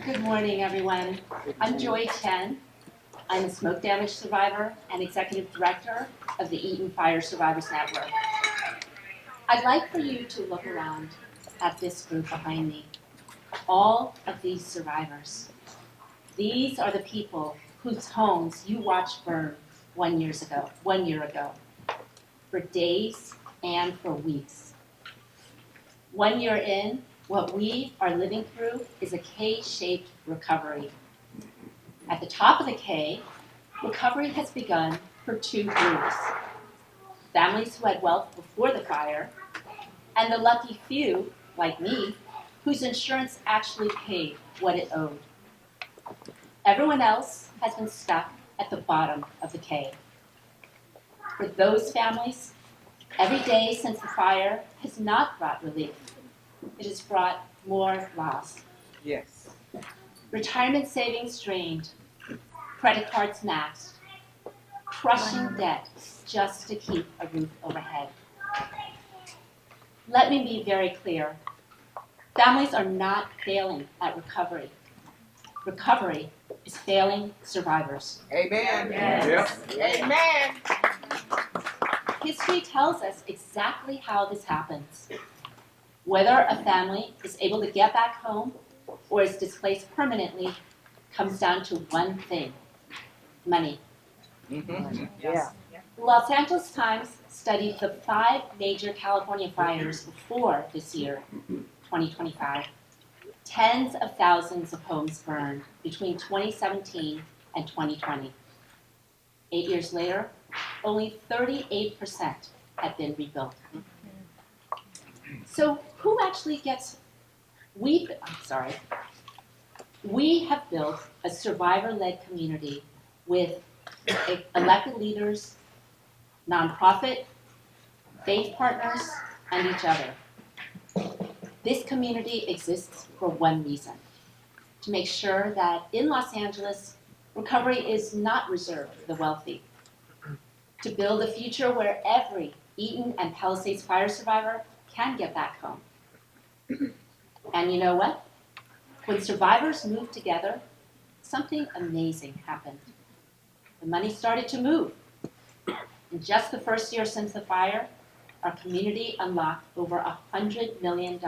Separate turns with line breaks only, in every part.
Good morning, everyone. I'm Joy Chen. I'm a smoke damage survivor and executive director of the Eaton Fire Survivors Network. I'd like for you to look around at this group behind me. All of these survivors. These are the people whose homes you watched burn 1 year ago, for days and for weeks. 1 year in, what we are living through is a K-shaped recovery. At the top of the K, recovery has begun for two groups: families who had wealth before the fire, and the lucky few, like me, whose insurance actually paid what it owed. Everyone else has been stuck at the bottom of the K. For those families, every day since the fire has not brought relief. It has brought more loss.
Yes.
Retirement savings drained, credit cards maxed, crushing debt just to keep a roof overhead. Let me be very clear. Families are not failing at recovery. Recovery is failing survivors.
Amen.
Yes.
Yep. Amen.
History tells us exactly how this happens. Whether a family is able to get back home or is displaced permanently comes down to one thing: money.
Mm-hmm. Yeah.
The Los Angeles Times studied the 5 major California fires before this year, 2025. Tens of thousands of homes burned between 2017 and 2020. 8 years later, only 38% had been rebuilt. So who actually gets, we have built a survivor-led community with elected leaders, nonprofit, faith partners, and each other. This community exists for one reason: to make sure that in Los Angeles, recovery is not reserved for the wealthy. To build a future where every Eaton and Palisades fire survivor can get back home. And you know what? When survivors moved together, something amazing happened. The money started to move. In just the first year since the fire, our community unlocked over $100 million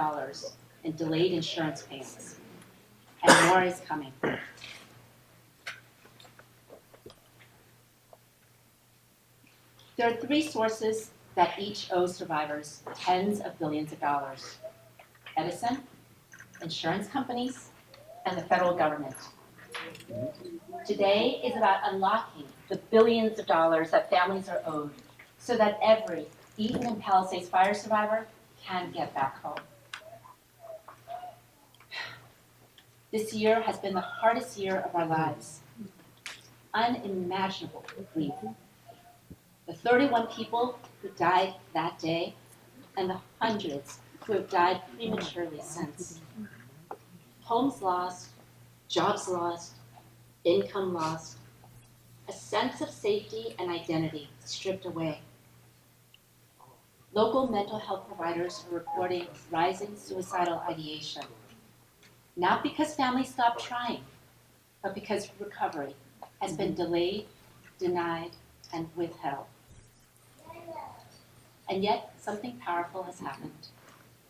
in delayed insurance payments. And more is coming. There are 3 sources that each owe survivors tens of billions of dollars: Edison, insurance companies, and the federal government. Today is about unlocking the billions of dollars that families are owed so that every Eaton and Palisades fire survivor can get back home. This year has been the hardest year of our lives. Unimaginable grief. The 31 people who died that day, and the hundreds who have died prematurely since. Homes lost, jobs lost, income lost, a sense of safety and identity stripped away. Local mental health providers are reporting rising suicidal ideation, not because families stopped trying, but because recovery has been delayed, denied, and withheld. And yet, something powerful has happened.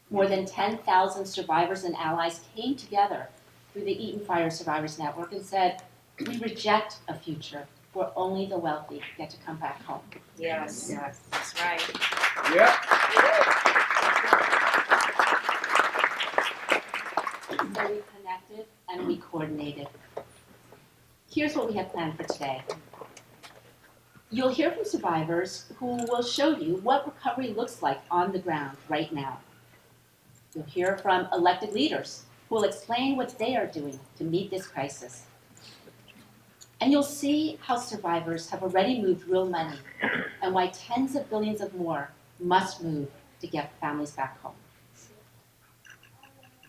More than 10,000 survivors and allies came together through the Eaton Fire Survivors Network and said, "We reject a future where only the wealthy get to come back home."
Yes. Yes. That's right.
Yep.
So we connected and we coordinated. Here's what we have planned for today. You'll hear from survivors who will show you what recovery looks like on the ground right now. You'll hear from elected leaders who will explain what they are doing to meet this crisis. And you'll see how survivors have already moved real money and why tens of billions of more must move to get families back home.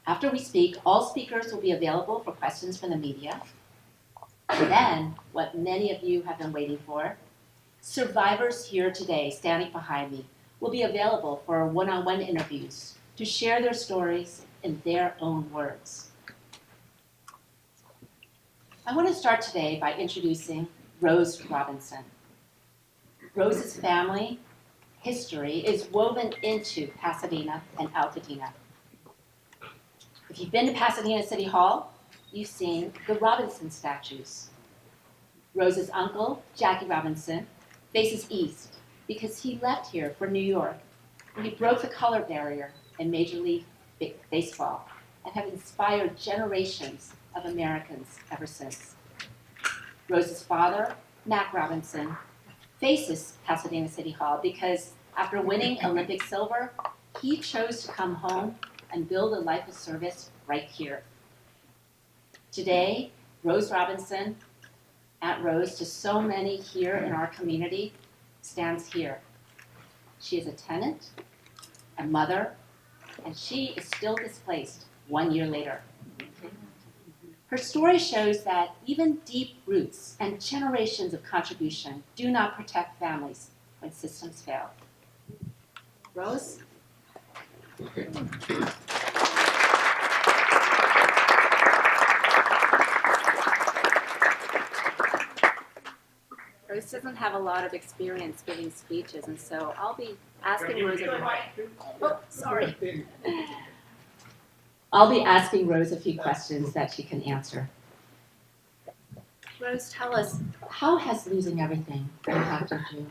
After we speak, all speakers will be available for questions from the media. And then, what many of you have been waiting for, survivors here today, standing behind me, will be available for one-on-one interviews to share their stories in their own words. I want to start today by introducing Rose Robinson. Rose's family history is woven into Pasadena and Altadena. If you've been to Pasadena City Hall, you've seen the Robinson statues. Rose's uncle, Jackie Robinson, faces east because he left here for New York when he broke the color barrier in Major League Baseball and have inspired generations of Americans ever since. Rose's father, Mac Robinson, faces Pasadena City Hall because after winning Olympic silver, he chose to come home and build a life of service right here. Today, Rose Robinson, Aunt Rose to so many here in our community, stands here. She is a tenant, a mother, and she is still displaced 1 year later. Her story shows that even deep roots and generations of contribution do not protect families when systems fail. Rose?
Rose doesn't have a lot of experience giving speeches, and so I'll be asking Rose
I'll be asking Rose a few questions that she can answer. Rose, tell us, how has losing everything impacted you?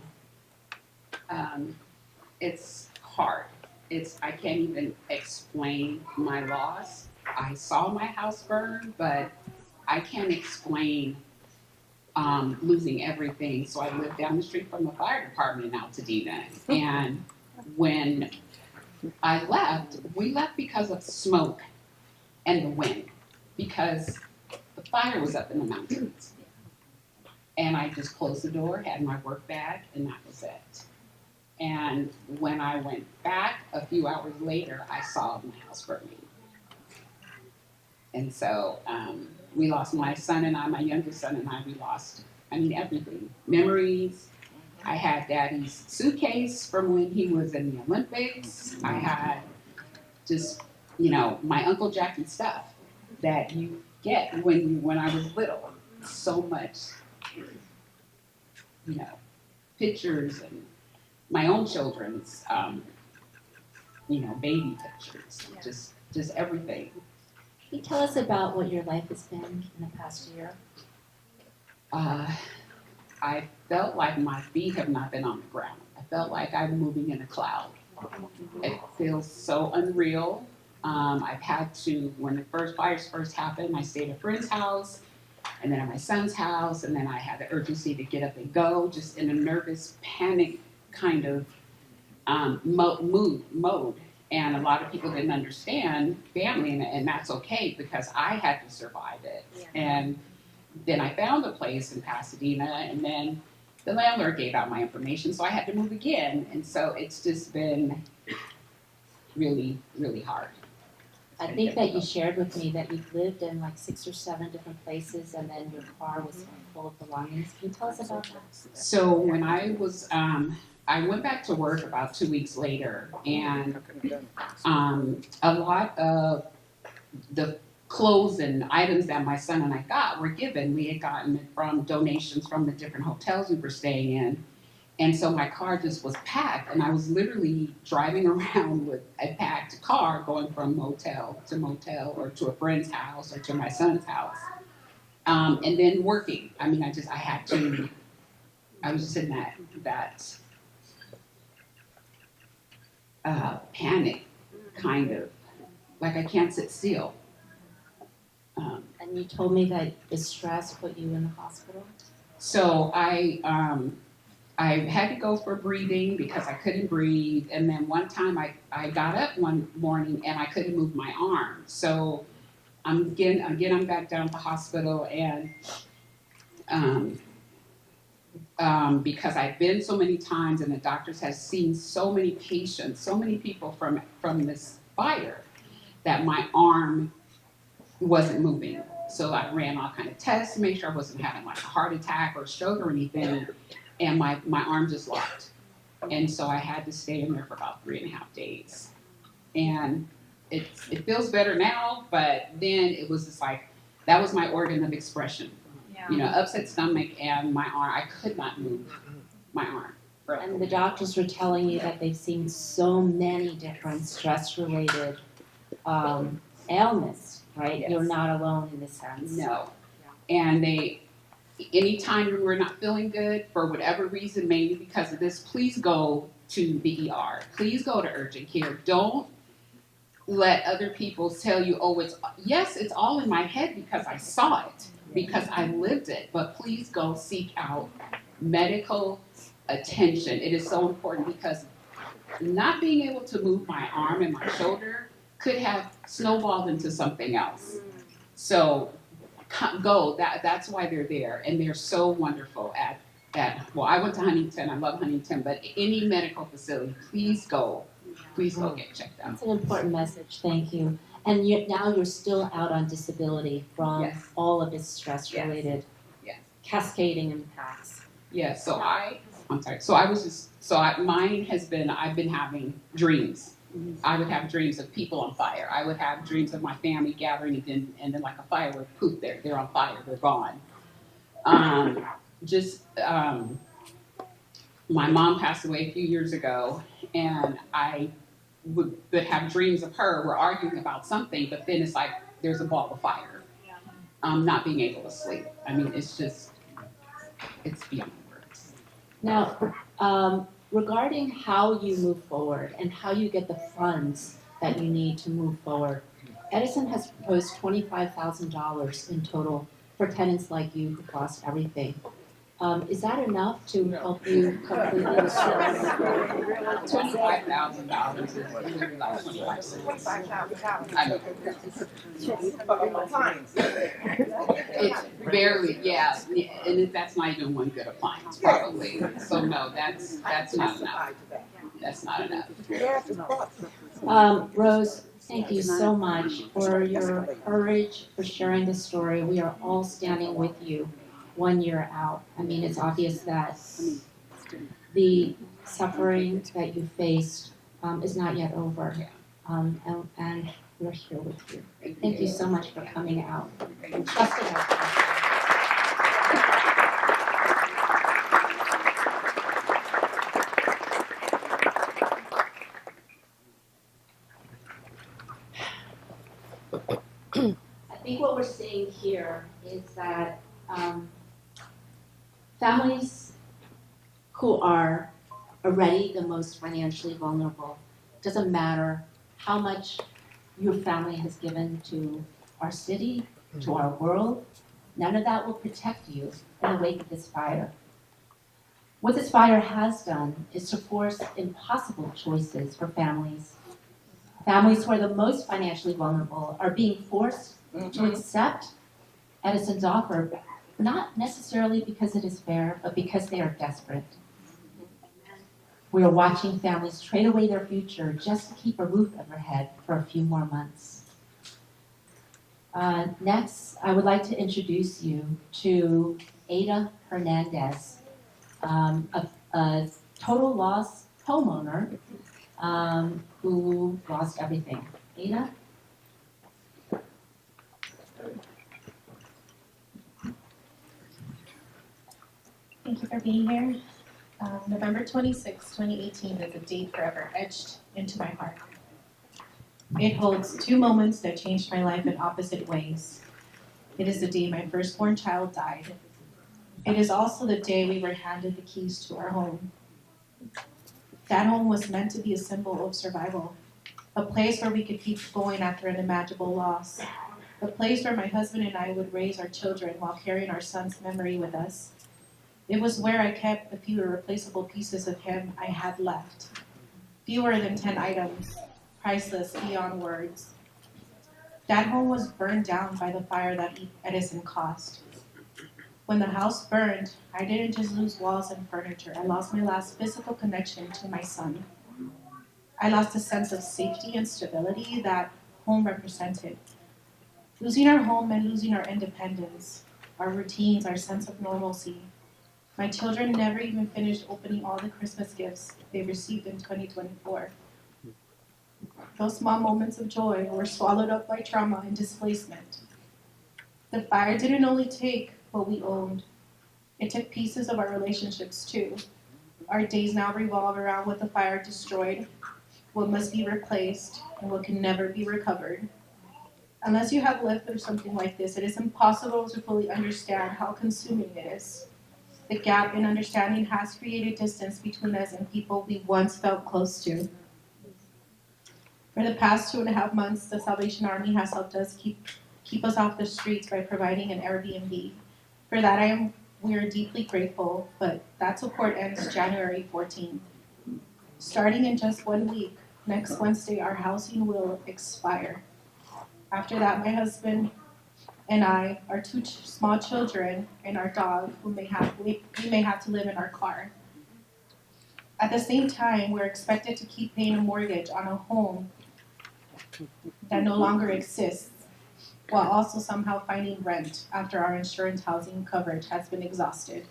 It's hard. I can't even explain my loss. I saw my house burn, but I can't explain losing everything. So I lived down the street from the fire department in Altadena. And when I left, we left because of smoke and the wind, because the fire was up in the mountains. And I just closed the door, had my work bag, and that was it. And when I went back a few hours later, I saw my house burning. And so we lost my son and I, my youngest son and I, we lost, everything. Memories. I had Daddy's suitcase from when he was in the Olympics. I had just, my Uncle Jackie's stuff that you get when I was little. So much, pictures and my own children's, baby pictures, just everything.
Can you tell us about what your life has been in the past year?
I felt like my feet have not been on the ground. I felt like I'm moving in a cloud. It feels so unreal. I've had to, when the fires first happened, I stayed at a friend's house, and then at my son's house, and then I had the urgency to get up and go, just in a nervous, panic kind of mode. And a lot of people didn't understand family, and that's okay because I had to survive it.
Yeah.
And then I found a place in Pasadena, and then the landlord gave out my information, so I had to move again. And so it's just been really, really hard.
I think that you shared with me that you've lived in like 6 or 7 different places, and then your car was full of belongings. Can you tell us about that?
So when I was, I went back to work about 2 weeks later, and a lot of the clothes and items that my son and I got were given. We had gotten it from donations from the different hotels we were staying in. And so my car just was packed, and I was literally driving around with a packed car going from motel or to a friend's house or to my son's house. And then working. I was just in that panic, kind of, like I can't sit still.
And you told me that the stress put you in the hospital?
So I had to go for breathing because I couldn't breathe. And then one time I got up one morning and I couldn't move my arm. So I'm back down at the hospital, and because I've been so many times and the doctors have seen so many patients, so many people from this fire, that my arm wasn't moving. So I ran all kind of tests to make sure I wasn't having like a heart attack or a stroke or anything, and my arm just locked. And so I had to stay in there for about 3.5 days. And it feels better now, but then it was just like, that was my organ of expression. You know, upset stomach and my arm. I could not move my arm.
And the doctors were telling you that they've seen so many different stress-related ailments, right?
Yes.
You're not alone in this sense.
No. And anytime you were not feeling good for whatever reason, mainly because of this, please go to the ER. Please go to urgent care. Don't let other people tell you, oh, it's all in my head because I saw it, because I lived it. But please go seek out medical attention. It is so important because not being able to move my arm and my shoulder could have snowballed into something else. So go. That's why they're there, and they're so wonderful at. Well, I went to Huntington. I love Huntington, but any medical facility, please go get checked out.
That's an important message. Thank you. And now you're still out on disability from
Yes.
all of this stress-related
Yes.
cascading impacts.
Yeah. I'm sorry. Mine has been. I've been having dreams. I would have dreams of people on fire. I would have dreams of my family gathering, and then like a firework, poof! They're on fire. They're gone. My mom passed away a few years ago, and I would have dreams of her. We're arguing about something, but then it's like there's a ball of fire. Not being able to sleep. I mean, it's beyond words.
Now, regarding how you move forward and how you get the funds that you need to move forward, Edison has proposed $25,000 in total for tenants like you who lost everything. Is that enough to help you completely restore?
$25,000 is literally like 25 cents. I know. It's barely, yeah, and that's not even one good appliance, probably. So no, that's not enough. That's not enough.
Rose, thank you so much for your courage, for sharing this story. We are all standing with you 1 year out. I mean, it's obvious that the suffering that you faced is not yet over. And we're here with you. Thank you so much for coming out and trusting us. I think what we're seeing here is that families who are already the most financially vulnerable, doesn't matter how much your family has given to our city, to our world, none of that will protect you in the wake of this fire. What this fire has done is to force impossible choices for families. Families who are the most financially vulnerable are being forced to accept Edison's offer, not necessarily because it is fair, but because they are desperate. We are watching families trade away their future just to keep a roof overhead for a few more months. Next, I would like to introduce you to Ada Hernandez, a total loss homeowner who lost everything. Ada?
Thank you for being here. November 26, 2018 is a date forever etched into my heart. It holds two moments that changed my life in opposite ways. It is the day my firstborn child died. It is also the day we were handed the keys to our home. That home was meant to be a symbol of survival, a place where we could keep going after an unimaginable loss, a place where my husband and I would raise our children while carrying our son's memory with us. It was where I kept the few irreplaceable pieces of him I had left. Fewer than 10 items, priceless beyond words. That home was burned down by the fire that Edison caused. When the house burned, I didn't just lose walls and furniture. I lost my last physical connection to my son. I lost a sense of safety and stability that home represented. Losing our home meant losing our independence, our routines, our sense of normalcy. My children never even finished opening all the Christmas gifts they received in 2024. Those small moments of joy were swallowed up by trauma and displacement. The fire didn't only take what we owned. It took pieces of our relationships too. Our days now revolve around what the fire destroyed, what must be replaced, and what can never be recovered. Unless you have lived through something like this, it is impossible to fully understand how consuming it is. The gap in understanding has created distance between us and people we once felt close to. For the past 2.5 months, the Salvation Army has helped us keep us off the streets by providing an Airbnb. For that, we are deeply grateful, but that support ends January 14th. Starting in just 1 week, next Wednesday, our housing will expire. After that, my husband and I, our 2 small children, and our dog, we may have to live in our car. At the same time, we're expected to keep paying a mortgage on a home that no longer exists, while also somehow finding rent after our insurance housing coverage has been exhausted.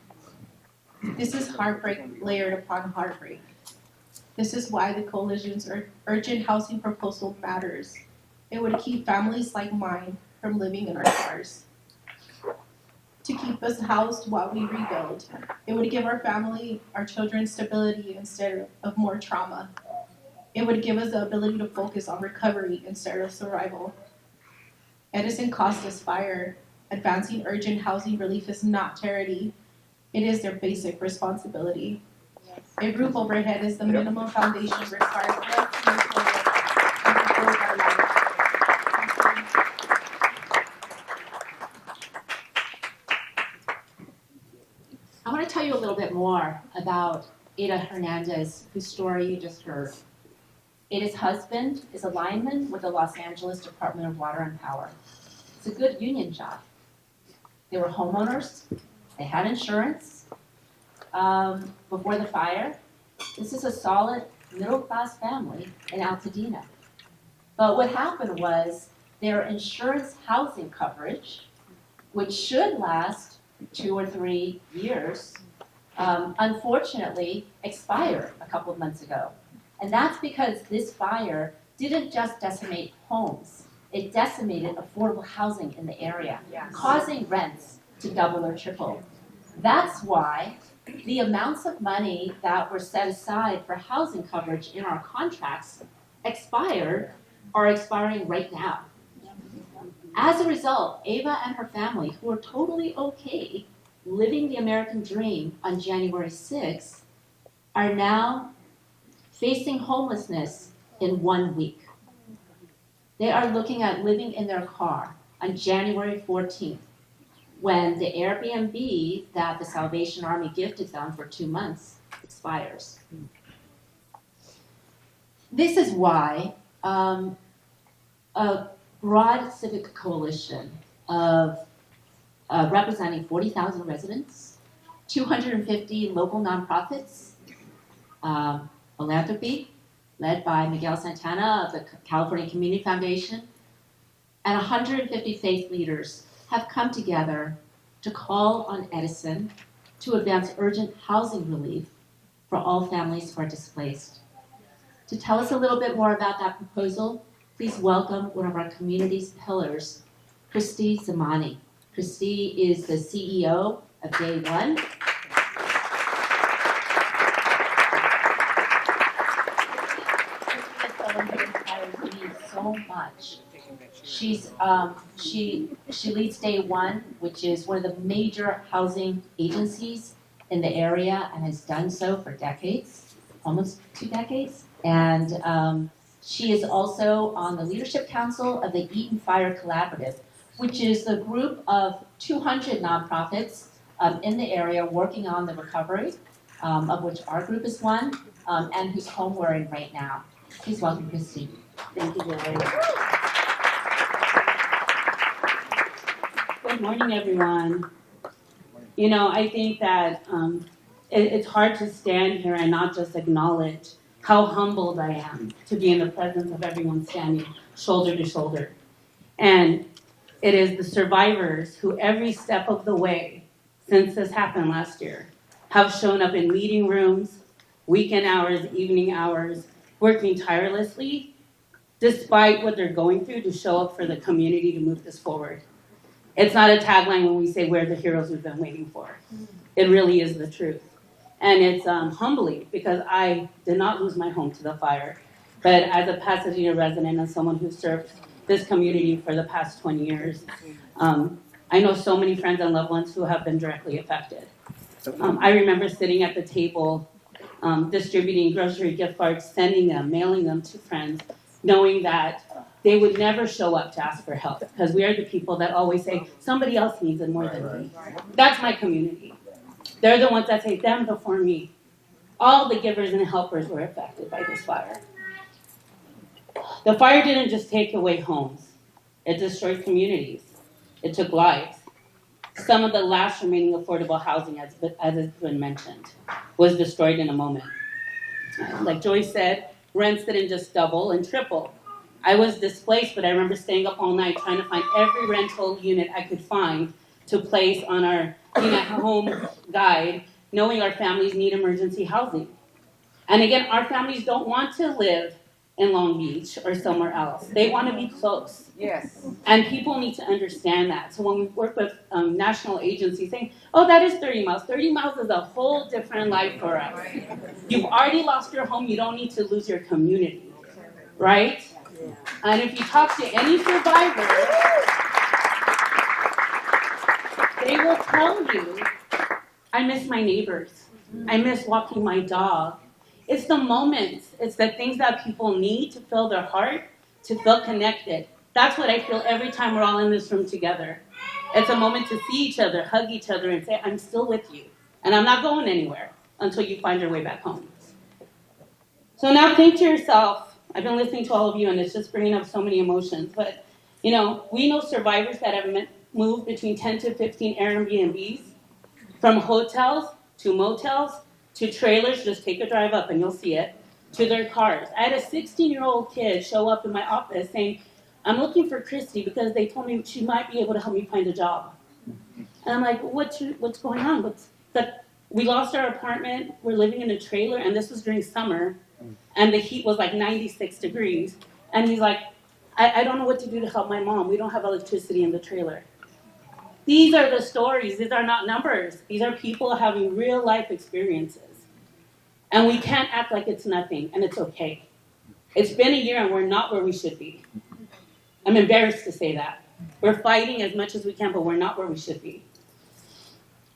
This is heartbreak layered upon heartbreak. This is why the coalition's urgent housing proposal matters. It would keep families like mine from living in our cars. To keep us housed while we rebuild. It would give our family, our children stability instead of more trauma. It would give us the ability to focus on recovery instead of survival. Edison caused this fire. Advancing urgent housing relief is not charity. It is their basic responsibility. A roof overhead is the minimum foundation required for us to move forward and rebuild our lives.
I want to tell you a little bit more about Ada Hernandez, whose story you just heard. Ada's husband is a lineman with the Los Angeles Department of Water and Power. It's a good union job. They were homeowners. They had insurance before the fire. This is a solid middle-class family in Altadena. But what happened was their insurance housing coverage, which should last 2 or 3 years, unfortunately expired a couple of months ago. And that's because this fire didn't just decimate homes, it decimated affordable housing in the area, causing rents to double or triple. That's why the amounts of money that were set aside for housing coverage in our contracts are expiring right now. As a result, Ava and her family, who are totally okay living the American dream on January 6th, are now facing homelessness in 1 week. They are looking at living in their car on January 14th, when the Airbnb that the Salvation Army gifted them for 2 months expires. This is why a broad civic coalition of representing 40,000 residents, 250 local nonprofits, philanthropy, led by Miguel Santana of the California Community Foundation, and 150 faith leaders have come together to call on Edison to advance urgent housing relief for all families who are displaced. To tell us a little bit more about that proposal, please welcome one of our community's pillars, Christy Zamani. Christy is the CEO of Day One. So much. She leads Day One, which is one of the major housing agencies in the area, and has done so for decades, almost 2 decades. And she is also on the leadership council of the Eaton Fire Collaborative, which is the group of 200 nonprofits in the area working on the recovery, of which our group is one, and whose home we're in right now. Please welcome Christy.
Thank you, Lily.
Good morning, everyone. You know, I think that it's hard to stand here and not just acknowledge how humbled I am to be in the presence of everyone standing shoulder to shoulder. And it is the survivors who every step of the way since this happened last year have shown up in meeting rooms, weekend hours, evening hours, working tirelessly despite what they're going through to show up for the community to move this forward. It's not a tagline when we say we're the heroes we've been waiting for. It really is the truth. And it's humbling because I did not lose my home to the fire. But as a Pasadena resident and someone who served this community for the past 20 years, I know so many friends and loved ones who have been directly affected. I remember sitting at the table, distributing grocery gift cards, sending them, mailing them to friends, knowing that they would never show up to ask for help because we are the people that always say, somebody else needs it more than me. That's my community. They're the ones that say, them before me. All the givers and helpers were affected by this fire. The fire didn't just take away homes. It destroyed communities. It took lives. Some of the last remaining affordable housing, as has been mentioned, was destroyed in a moment. Like Joyce said, rents didn't just double and triple. I was displaced, but I remember staying up all night trying to find every rental unit I could find to place on our home guide, knowing our families need emergency housing. And again, our families don't want to live in Long Beach or somewhere else. They want to be close.
Yes.
And people need to understand that. So when we work with national agencies saying, oh, that is 30 miles. 30 miles is a whole different life for us. You've already lost your home. You don't need to lose your community, right? And if you talk to any survivor, they will tell you, I miss my neighbors. I miss walking my dog. It's the moments, it's the things that people need to fill their heart, to feel connected. That's what I feel every time we're all in this room together. It's a moment to see each other, hug each other, and say, I'm still with you. And I'm not going anywhere until you find your way back home. So now think to yourself, I've been listening to all of you, and it's just bringing up so many emotions. But, we know survivors that have moved between 10 to 15 Airbnbs, from hotels to motels, to trailers, just take a drive up and you'll see it, to their cars. I had a 16-year-old kid show up in my office saying, I'm looking for Christy because they told me she might be able to help me find a job. And I'm like, what's going on? We lost our apartment, we're living in a trailer, and this was during summer, and the heat was like 96 degrees. And he's like, I don't know what to do to help my mom. We don't have electricity in the trailer. These are the stories. These are not numbers. These are people having real life experiences. And we can't act like it's nothing, and it's okay. It's been a year, and we're not where we should be. I'm embarrassed to say that. We're fighting as much as we can, but we're not where we should be.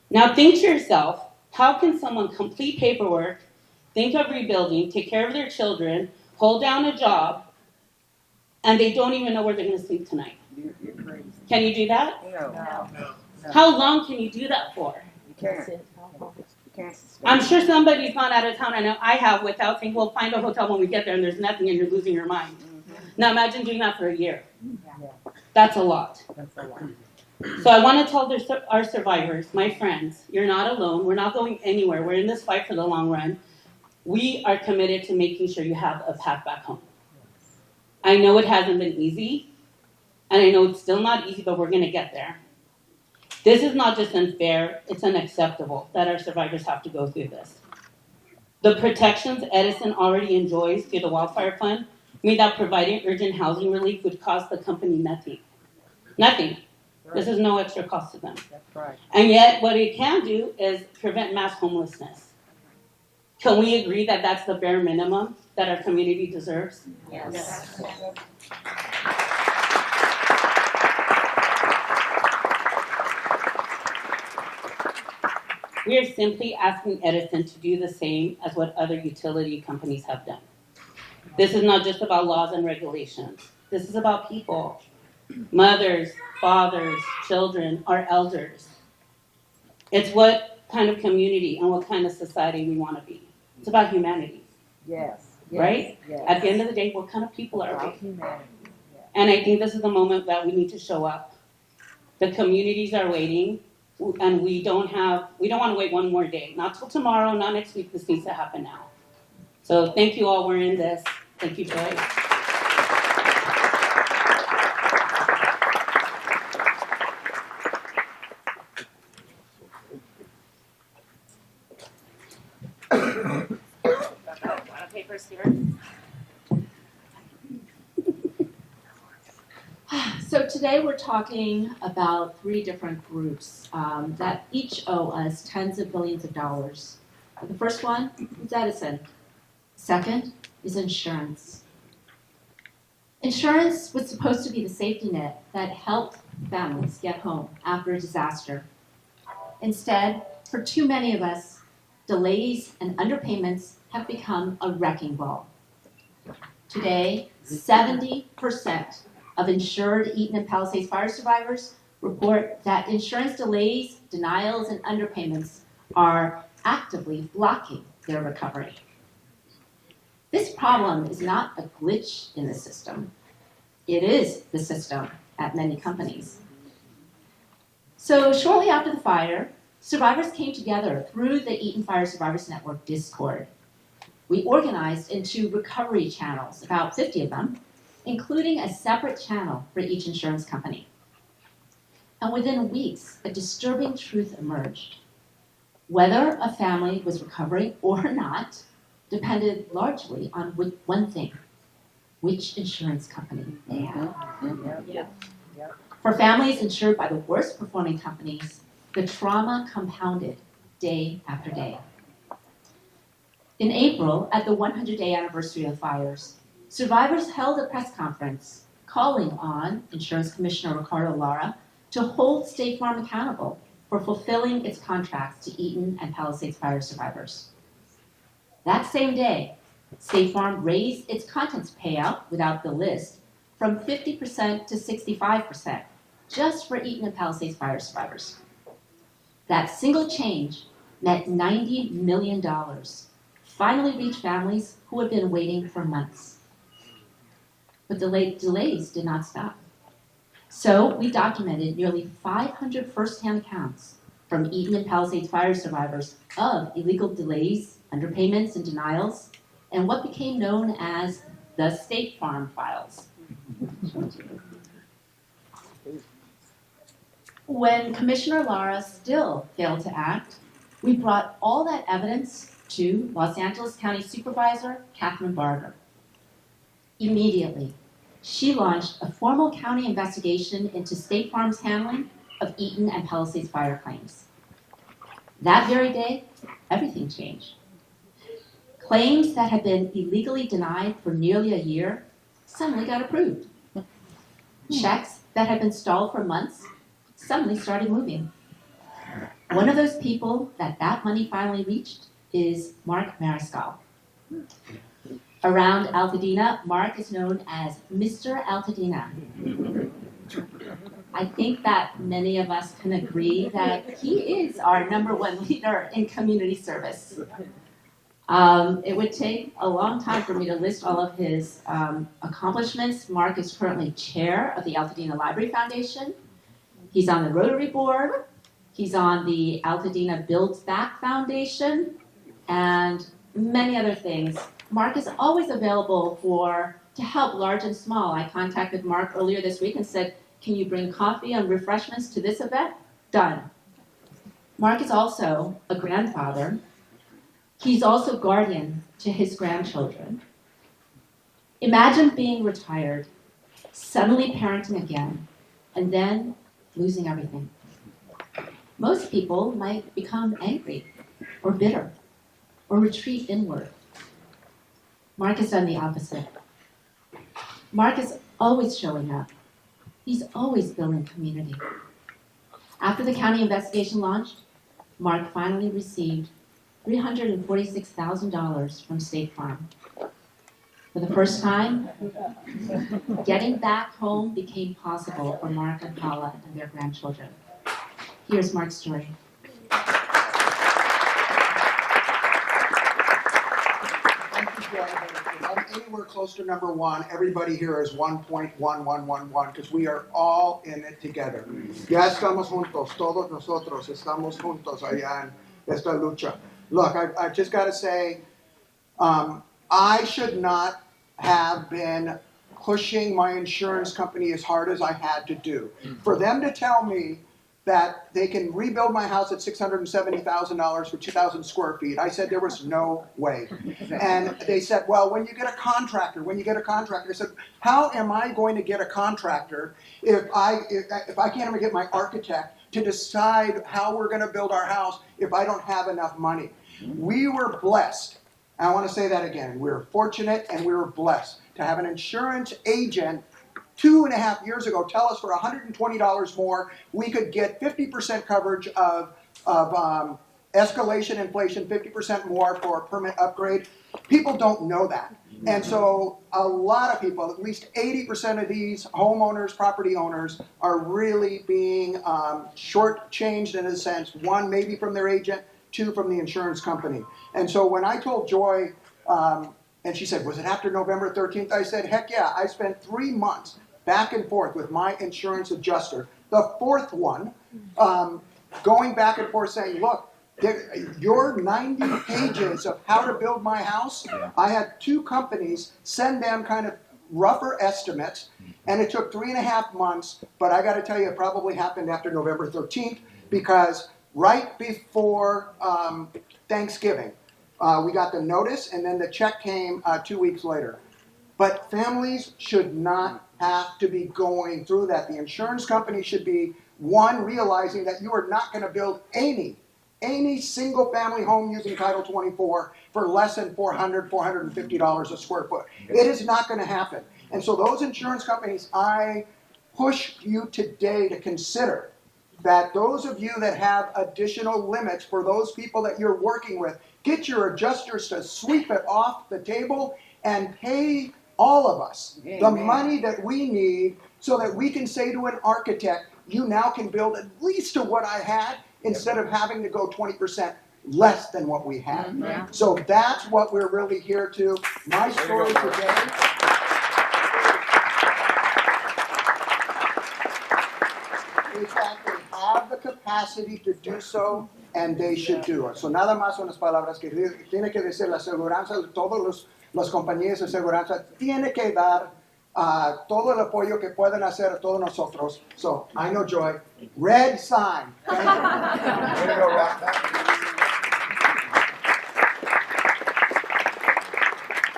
Now think to yourself, how can someone complete paperwork, think of rebuilding, take care of their children, hold down a job, and they don't even know where they're going to sleep tonight?
You're crazy.
Can you do that?
No.
How long can you do that for?
You can't. You can't.
I'm sure somebody's gone out of town, I know I have, without saying, well, find a hotel when we get there and there's nothing and you're losing your mind. Now imagine doing that for a year. That's a lot. So I want to tell our survivors, my friends, you're not alone. We're not going anywhere. We're in this fight for the long run. We are committed to making sure you have a path back home. I know it hasn't been easy, and I know it's still not easy, but we're going to get there. This is not just unfair, it's unacceptable that our survivors have to go through this. The protections Edison already enjoys through the Wildfire Fund mean that providing urgent housing relief would cost the company nothing. Nothing. This is no extra cost to them.
That's right.
And yet, what it can do is prevent mass homelessness. Can we agree that that's the bare minimum that our community deserves?
Yes.
We are simply asking Edison to do the same as what other utility companies have done. This is not just about laws and regulations. This is about people. Mothers, fathers, children, our elders. It's what kind of community and what kind of society we want to be. It's about humanity,
Yes.
right?
Yes.
At the end of the day, what kind of people are
About
we?
humanity.
And I think this is the moment that we need to show up. The communities are waiting, and we don't want to wait one more day. Not till tomorrow, not next week. This needs to happen now. So thank you all. We're in this. Thank you, Joy.
Papers here.
So to today we're talking about three different groups that each owe us tens of billions of dollars. The first one is Edison. Second is insurance. Insurance was supposed to be the safety net that helped families get home after a disaster. Instead, for too many of us, delays and underpayments have become a wrecking ball. Today, 70% of insured Eaton and Palisades fire survivors report that insurance delays, denials, and underpayments are actively blocking their recovery. This problem is not a glitch in the system. It is the system at many companies. So shortly after the fire, survivors came together through the Eaton Fire Survivors Network Discord. We organized into recovery channels, about 50 of them, including a separate channel for each insurance company. And within weeks, a disturbing truth emerged. Whether a family was recovering or not depended largely on one thing: which insurance company they had. For families insured by the worst performing companies, the trauma compounded day after day. In April, at the 100-day anniversary of fires, survivors held a press conference calling on Insurance Commissioner Ricardo Lara to hold State Farm accountable for fulfilling its contracts to Eaton and Palisades fire survivors. That same day, State Farm raised its contents payout without the list from 50% to 65%, just for Eaton and Palisades fire survivors. That single change meant $90 million finally reached families who had been waiting for months. But delays did not stop. So we documented nearly 500 first-hand accounts from Eaton and Palisades fire survivors of illegal delays, underpayments, and denials, and what became known as the State Farm files. When Commissioner Lara still failed to act, we brought all that evidence to Los Angeles County Supervisor Catherine Barger. Immediately, she launched a formal county investigation into State Farm's handling of Eaton and Palisades fire claims. That very day, everything changed. Claims that had been illegally denied for nearly a year suddenly got approved. Checks that had been stalled for months suddenly started moving. One of those people that money finally reached is Mark Mariscal. Around Altadena, Mark is known as Mr. Altadena. I think that many of us can agree that he is our #1 leader in community service. It would take a long time for me to list all of his accomplishments. Mark is currently chair of the Altadena Library Foundation. He's on the Rotary Board. He's on the Altadena Builds Back Foundation, and many other things. Mark is always available to help large and small. I contacted Mark earlier this week and said, can you bring coffee and refreshments to this event? Done. Mark is also a grandfather. He's also guardian to his grandchildren. Imagine being retired, suddenly parenting again, and then losing everything. Most people might become angry or bitter or retreat inward. Mark has done the opposite. Mark is always showing up. He's always building community. After the county investigation launched, Mark finally received $346,000 from State Farm. For the first time, getting back home became possible for Mark and Paula and their grandchildren. Here's Mark's story.
I'm anywhere close to #1. Everybody here is 1.1111 because we are all in it together. Ya estamos juntos, todos nosotros estamos juntos allá en esta lucha. Look, I just got to say, I should not have been pushing my insurance company as hard as I had to do. For them to tell me that they can rebuild my house at $670,000 for 2,000 square feet. I said there was no way. And they said, well, when you get a contractor, I said, how am I going to get a contractor if I can't even get my architect to decide how we're going to build our house if I don't have enough money? We were blessed. I want to say that again. We were fortunate and we were blessed to have an insurance agent 2.5 years ago tell us for $120 more, we could get 50% coverage of escalation inflation, 50% more for a permit upgrade. People don't know that. And so a lot of people, at least 80% of these homeowners, property owners, are really being shortchanged in a sense. One, maybe from their agent, two, from the insurance company. And so when I told Joy, and she said, was it after November 13th? I said, heck yeah. I spent 3 months back and forth with my insurance adjuster. The fourth one, going back and forth saying, look, your 90 pages of how to build my house, I had 2 companies send them kind of rougher estimates, and it took 3.5 months, but I got to tell you, it probably happened after November 13th, because right before Thanksgiving, we got the notice, and then the check came 2 weeks later. But families should not have to be going through that. The insurance company should be, one, realizing that you are not going to build any single family home using Title 24 for less than $400, $450 a square foot. It is not going to happen. And so those insurance companies, I push you today to consider that those of you that have additional limits for those people that you're working with, get your adjusters to sweep it off the table and pay all of us the money that we need so that we can say to an architect, you now can build at least to what I had instead of having to go 20% less than what we had.
Yeah.
So that's what we're really here to. My story today is that they have the capacity to do so, and they should do it. So nada más unas palabras que tiene que decir la aseguranza, todos las compañías de aseguranza tiene que dar todo el apoyo que pueden hacer a todos nosotros. So I know Joy, red sign. Thank you.
Way to go, Rock.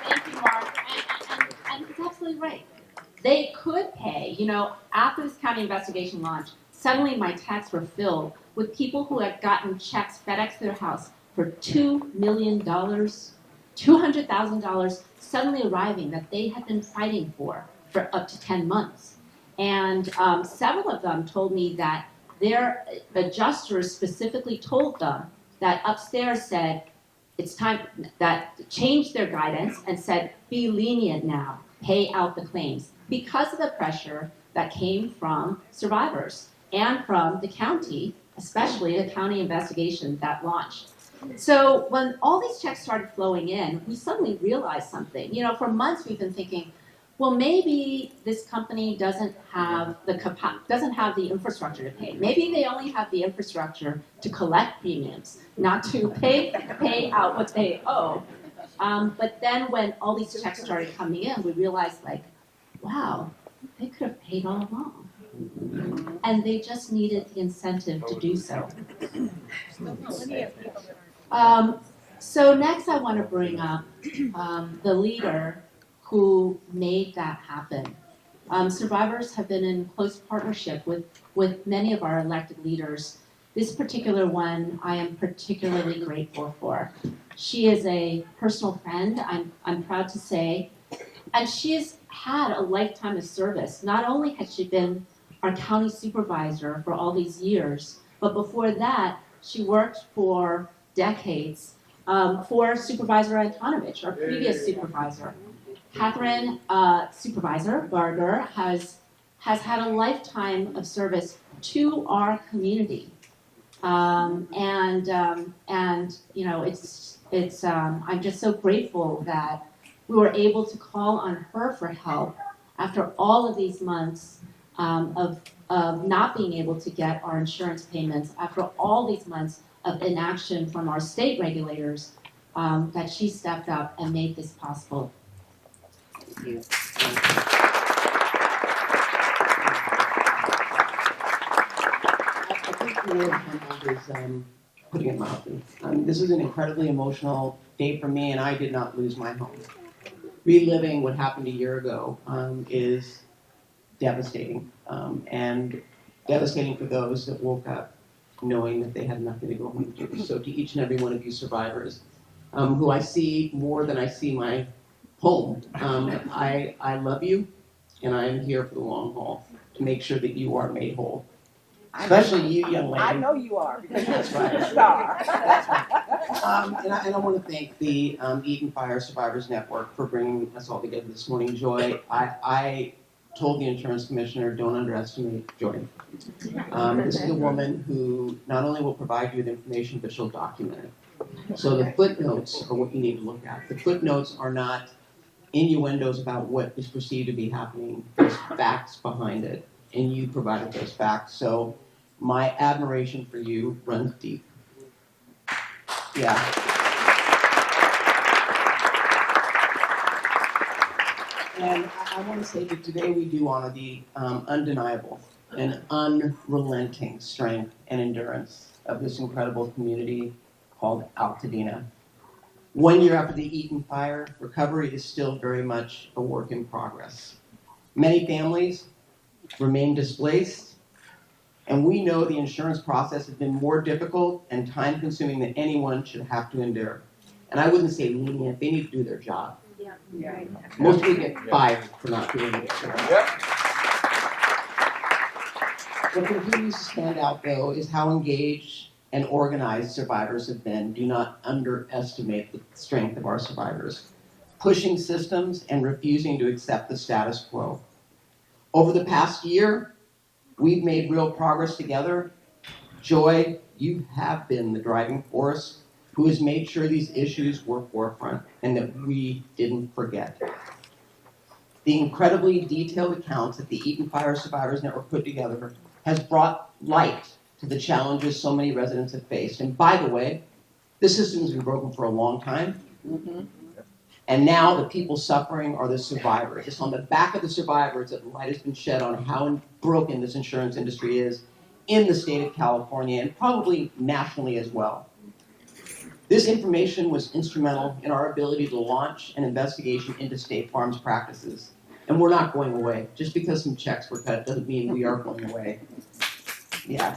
Thank you, Mark. And he's absolutely right. They could pay, after this county investigation launched, suddenly my texts were filled with people who had gotten checks FedEx to their house for $2 million, $200,000 suddenly arriving that they had been fighting for up to 10 months. And several of them told me that their adjusters specifically told them that upstairs said, it's time that changed their guidance and said, be lenient now, pay out the claims, because of the pressure that came from survivors and from the county, especially the county investigation that launched. So when all these checks started flowing in, we suddenly realized something. For months we've been thinking, well, maybe this company doesn't have the infrastructure to pay. Maybe they only have the infrastructure to collect premiums, not to pay out what they owe. But then when all these checks started coming in, we realized, wow, they could have paid all along. And they just needed the incentive to do so. So next I want to bring up the leader who made that happen. Survivors have been in close partnership with many of our elected leaders. This particular one I am particularly grateful for. She is a personal friend, I'm proud to say, and she has had a lifetime of service. Not only has she been our county supervisor for all these years, but before that, she worked for decades for Supervisor Antonovich, our previous supervisor. Catherine Supervisor Barger has had a lifetime of service to our community, I'm just so grateful that we were able to call on her for help after all of these months of not being able to get our insurance payments, after all these months of inaction from our state regulators, that she stepped up and made this possible.
Thank you.
The word humbled is putting it mildly. This is an incredibly emotional day for me, and I did not lose my home. Reliving what happened a year ago is devastating, and devastating for those that woke up knowing that they had nothing to go home to. So to each and every one of you survivors, who I see more than I see my home, I love you, and I am here for the long haul to make sure that you are made whole. Especially you, young lady.
I know you are, because you're
That's right.
a star.
That's right. And I want to thank the Eaton Fire Survivors Network for bringing us all together this morning. Joy, I told the insurance commissioner, don't underestimate Joy. This is a woman who not only will provide you with information, but she'll document it. So the footnotes are what you need to look at. The footnotes are not innuendos about what is perceived to be happening. There's facts behind it, and you provided those facts. So my admiration for you runs deep. Yeah. And I want to say that today we do honor the undeniable and unrelenting strength and endurance of this incredible community called Altadena. 1 year after the Eaton fire, recovery is still very much a work in progress. Many families remain displaced, and we know the insurance process has been more difficult and time-consuming than anyone should have to endure. And I wouldn't say lenient, they need to do their job.
Yeah.
Most people get fired for not doing it. What continues to stand out, though, is how engaged and organized survivors have been. Do not underestimate the strength of our survivors, pushing systems and refusing to accept the status quo. Over the past year, we've made real progress together. Joy, you have been the driving force who has made sure these issues were forefront and that we didn't forget. The incredibly detailed accounts that the Eaton Fire Survivors Network put together has brought light to the challenges so many residents have faced. And by the way, this system has been broken for a long time. And now the people suffering are the survivors. It's on the back of the survivors that light has been shed on how broken this insurance industry is in the state of California and probably nationally as well. This information was instrumental in our ability to launch an investigation into State Farm's practices. And we're not going away. Just because some checks were cut doesn't mean we are going away. Yeah.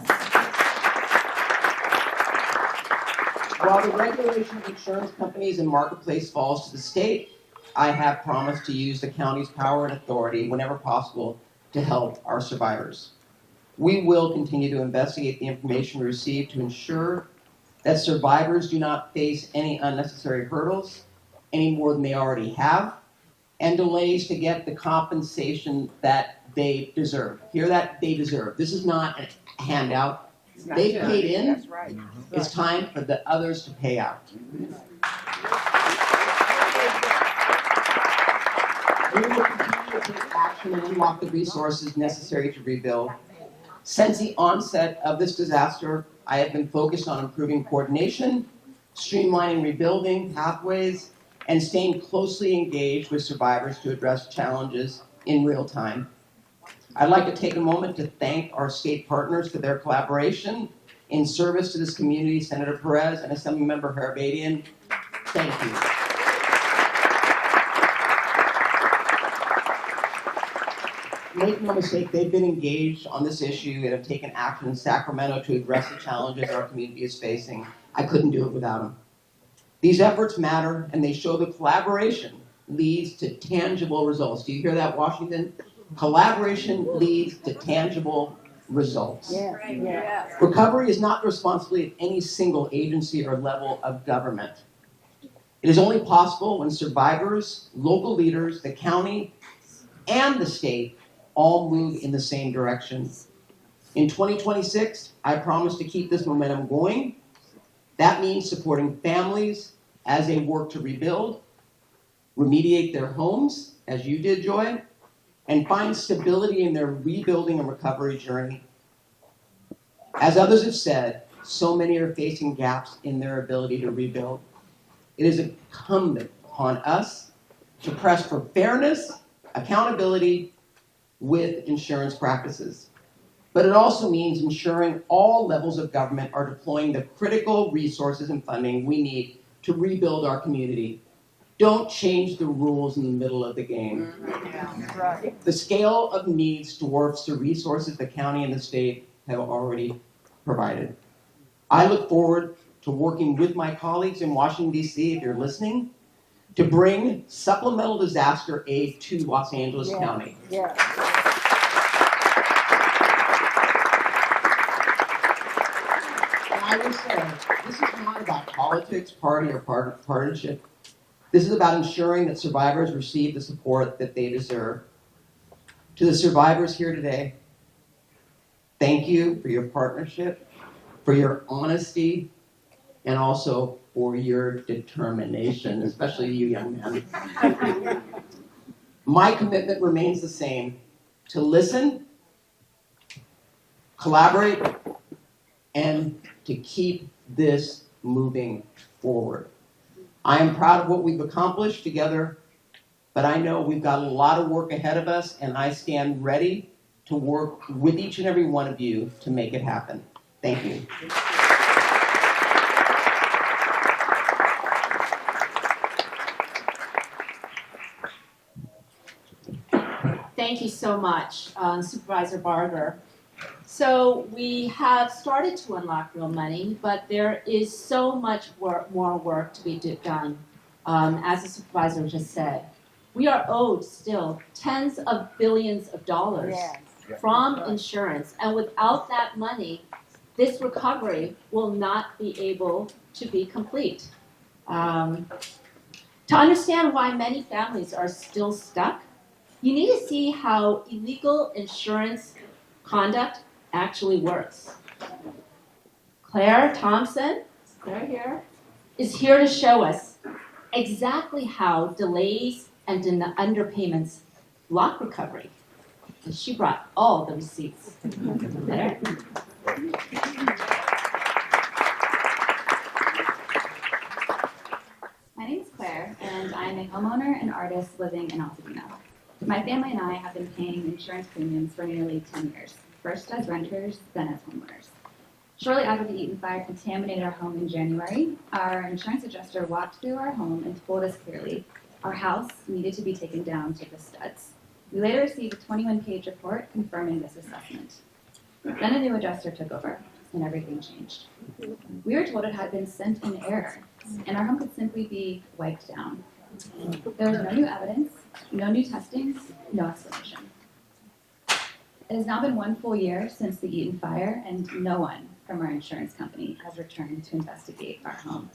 While the regulation of insurance companies and marketplace falls to the state, I have promised to use the county's power and authority whenever possible to help our survivors. We will continue to investigate the information we receive to ensure that survivors do not face any unnecessary hurdles any more than they already have, and delays to get the compensation that they deserve. Hear that? They deserve. This is not a handout. They paid in.
That's right.
It's time for the others to pay out. We will continue to take action and unlock the resources necessary to rebuild. Since the onset of this disaster, I have been focused on improving coordination, streamlining rebuilding pathways, and staying closely engaged with survivors to address challenges in real time. I'd like to take a moment to thank our state partners for their collaboration in service to this community, Senator Perez and Assemblymember Harabadian. Thank you. Make no mistake, they've been engaged on this issue and have taken action in Sacramento to address the challenges our community is facing. I couldn't do it without them. These efforts matter, and they show that collaboration leads to tangible results. Do you hear that, Washington? Collaboration leads to tangible results.
Yeah.
Recovery is not the responsibility of any single agency or level of government. It is only possible when survivors, local leaders, the county, and the state all move in the same direction. In 2026, I promise to keep this momentum going. That means supporting families as they work to rebuild, remediate their homes, as you did, Joy, and find stability in their rebuilding and recovery journey. As others have said, so many are facing gaps in their ability to rebuild. It is incumbent upon us to press for fairness, accountability with insurance practices. But it also means ensuring all levels of government are deploying the critical resources and funding we need to rebuild our community. Don't change the rules in the middle of the game.
Right.
The scale of needs dwarfs the resources the county and the state have already provided. I look forward to working with my colleagues in Washington, D.C., if you're listening, to bring supplemental disaster aid to Los Angeles
Yeah.
County.
Yeah.
And I will say, this is not about politics, party, or partisanship. This is about ensuring that survivors receive the support that they deserve. To the survivors here today, thank you for your partnership, for your honesty, and also for your determination, especially you young men. My commitment remains the same, to listen, collaborate, and to keep this moving forward. I am proud of what we've accomplished together, but I know we've got a lot of work ahead of us, and I stand ready to work with each and every one of you to make it happen. Thank you.
Thank you so much, Supervisor Barger. So we have started to unlock real money, but there is so much more work to be done, as the supervisor just said. We are owed still tens of billions of dollars
Yeah.
from insurance, and without that money, this recovery will not be able to be complete. To understand why many families are still stuck, you need to see how illegal insurance conduct actually works. Claire Thompson, Claire here, is here to show us exactly how delays and underpayments block recovery. And she brought all the receipts. Claire?
My name is Claire, and I'm a homeowner and artist living in Altadena. My family and I have been paying insurance premiums for nearly 10 years, first as renters, then as homeowners. Shortly after the Eaton fire contaminated our home in January, our insurance adjuster walked through our home and told us clearly our house needed to be taken down to the studs. We later received a 21-page report confirming this assessment. Then a new adjuster took over, and everything changed. We were told it had been sent in error, and our home could simply be wiped down. There was no new evidence, no new testing, no explanation. It has now been 1 full year since the Eaton fire, and no one from our insurance company has returned to investigate our home.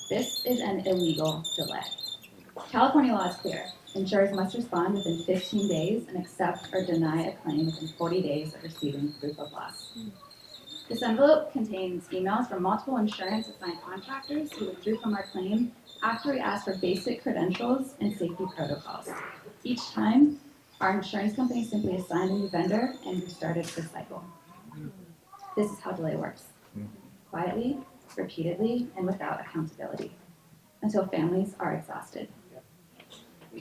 This is an illegal delay. California law is clear. Insurers must respond within 15 days and accept or deny a claim within 40 days of receiving proof of loss. This envelope contains emails from multiple insurance assigned contractors who withdrew from our claim after we asked for basic credentials and safety protocols. Each time, our insurance company simply assigned a new vendor and restarted the cycle. This is how delay works. Quietly, repeatedly, and without accountability, until families are exhausted.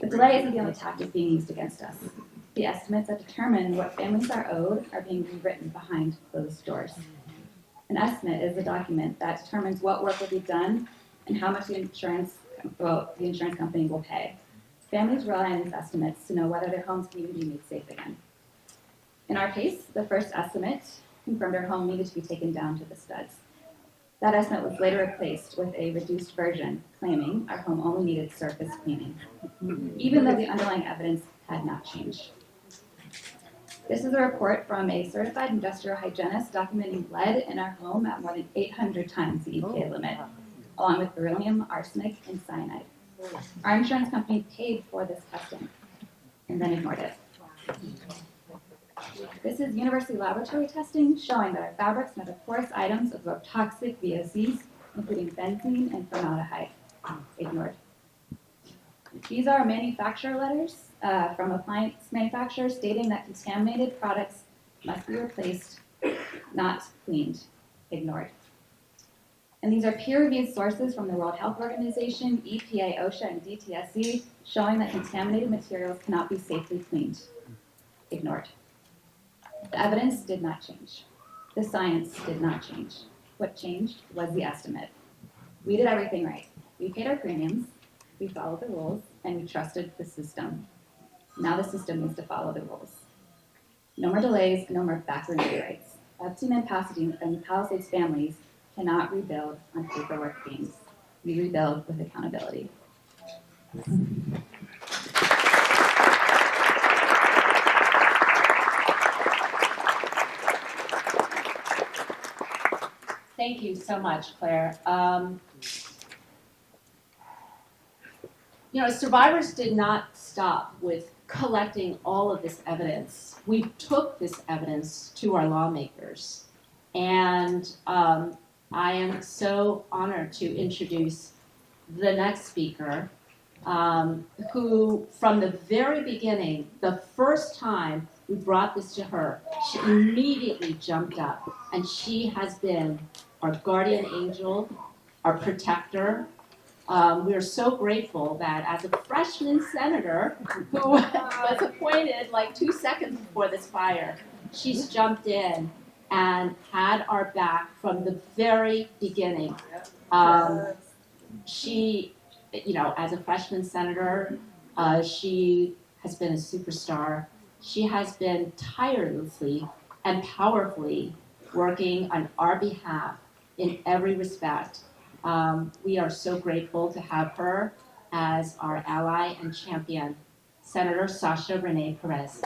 The delay isn't the only tactic being used against us. The estimates that determine what families are owed are being rewritten behind closed doors. An estimate is a document that determines what work will be done and how much the insurance company will pay. Families rely on these estimates to know whether their homes can even be made safe again. In our case, the first estimate confirmed our home needed to be taken down to the studs. That estimate was later replaced with a reduced version claiming our home only needed surface cleaning, even though the underlying evidence had not changed. This is a report from a certified industrial hygienist documenting lead in our home at more than 800 times the EPA limit, along with beryllium, arsenic, and cyanide. Our insurance company paid for this testing and then ignored it. This is university laboratory testing showing that our fabrics and other porous items absorb toxic VOCs, including benzene and formaldehyde. Ignored. These are manufacturer letters from appliance manufacturers stating that contaminated products must be replaced, not cleaned. Ignored. And these are peer-reviewed sources from the World Health Organization, EPA, OSHA, and DTSC showing that contaminated materials cannot be safely cleaned. Ignored. The evidence did not change. The science did not change. What changed was the estimate. We did everything right. We paid our premiums, we followed the rules, and we trusted the system. Now the system needs to follow the rules. No more delays, no more factory rewrites. Epstein and Palisades families cannot rebuild on paperwork games. We rebuild with accountability.
Thank you so much, Claire. Survivors did not stop with collecting all of this evidence. We took this evidence to our lawmakers, and I am so honored to introduce the next speaker, who, from the very beginning, the first time we brought this to her, she immediately jumped up, and she has been our guardian angel, our protector. We are so grateful that as a freshman senator who was appointed like 2 seconds before this fire, she's jumped in and had our back from the very beginning. She, as a freshman senator, she has been a superstar. She has been tirelessly and powerfully working on our behalf in every respect. We are so grateful to have her as our ally and champion, Senator Sasha Renee Perez.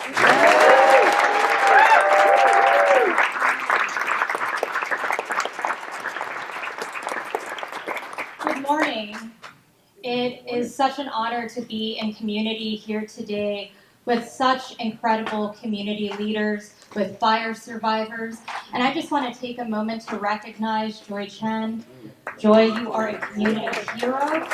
Good morning. It is such an honor to be in community here today with such incredible community leaders, with fire survivors. And I just want to take a moment to recognize Joy Chen. Joy, you are a community hero.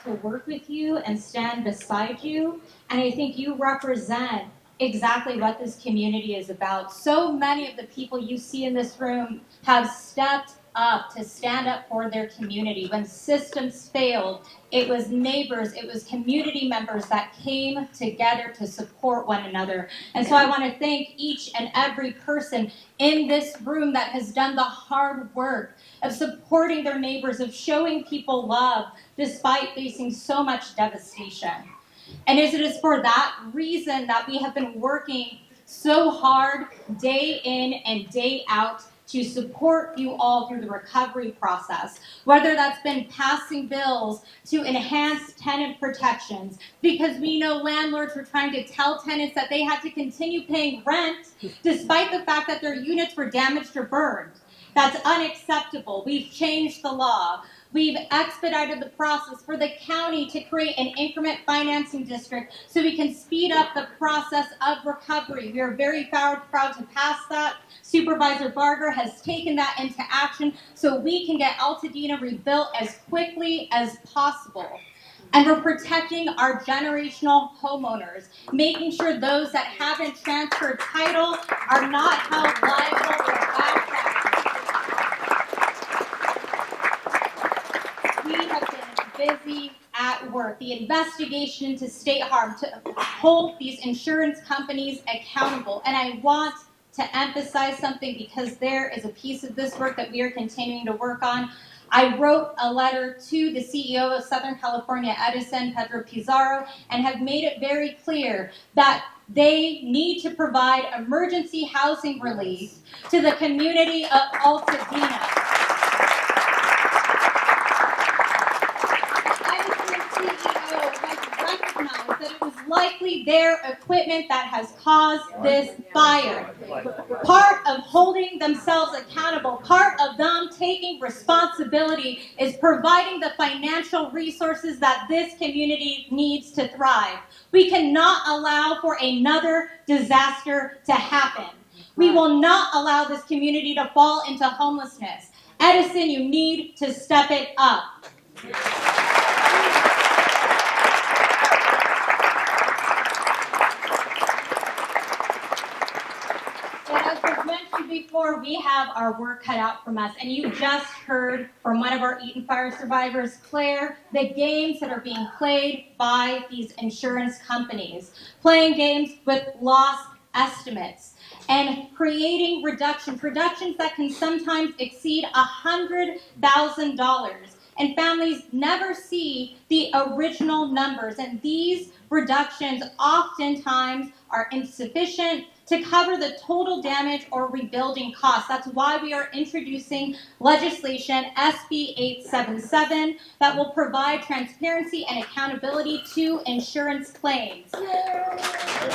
To work with you and stand beside you. And I think you represent exactly what this community is about. So many of the people you see in this room have stepped up to stand up for their community. When systems failed, it was neighbors, it was community members that came together to support one another. And so I want to thank each and every person in this room that has done the hard work of supporting their neighbors, of showing people love despite facing so much devastation. And it is for that reason that we have been working so hard day in and day out to support you all through the recovery process, whether that's been passing bills to enhance tenant protections, because we know landlords were trying to tell tenants that they had to continue paying rent despite the fact that their units were damaged or burned. That's unacceptable. We've changed the law. We've expedited the process for the county to create an increment financing district so we can speed up the process of recovery. We are very proud to pass that. Supervisor Barger has taken that into action so we can get Altadena rebuilt as quickly as possible. And we're protecting our generational homeowners, making sure those that haven't transferred title are not held liable for bad taxes. We have been busy at work. The investigation into state harm to hold these insurance companies accountable. And I want to emphasize something because there is a piece of this work that we are continuing to work on. I wrote a letter to the CEO of Southern California Edison, Pedro Pizarro, and have made it very clear that they need to provide emergency housing relief to the community of Altadena. That it was likely their equipment that has caused this fire. Part of holding themselves accountable, part of them taking responsibility is providing the financial resources that this community needs to thrive. We cannot allow for another disaster to happen. We will not allow this community to fall into homelessness. Edison, you need to step it up. Before, before, we have our work cut out from us. And you just heard from one of our Eaton Fire survivors, Claire, the games that are being played by these insurance companies. Playing games with loss estimates and creating reductions that can sometimes exceed $100,000. And families never see the original numbers. And these reductions oftentimes are insufficient to cover the total damage or rebuilding costs. That's why we are introducing legislation SB 877 that will provide transparency and accountability to insurance claims. This legislation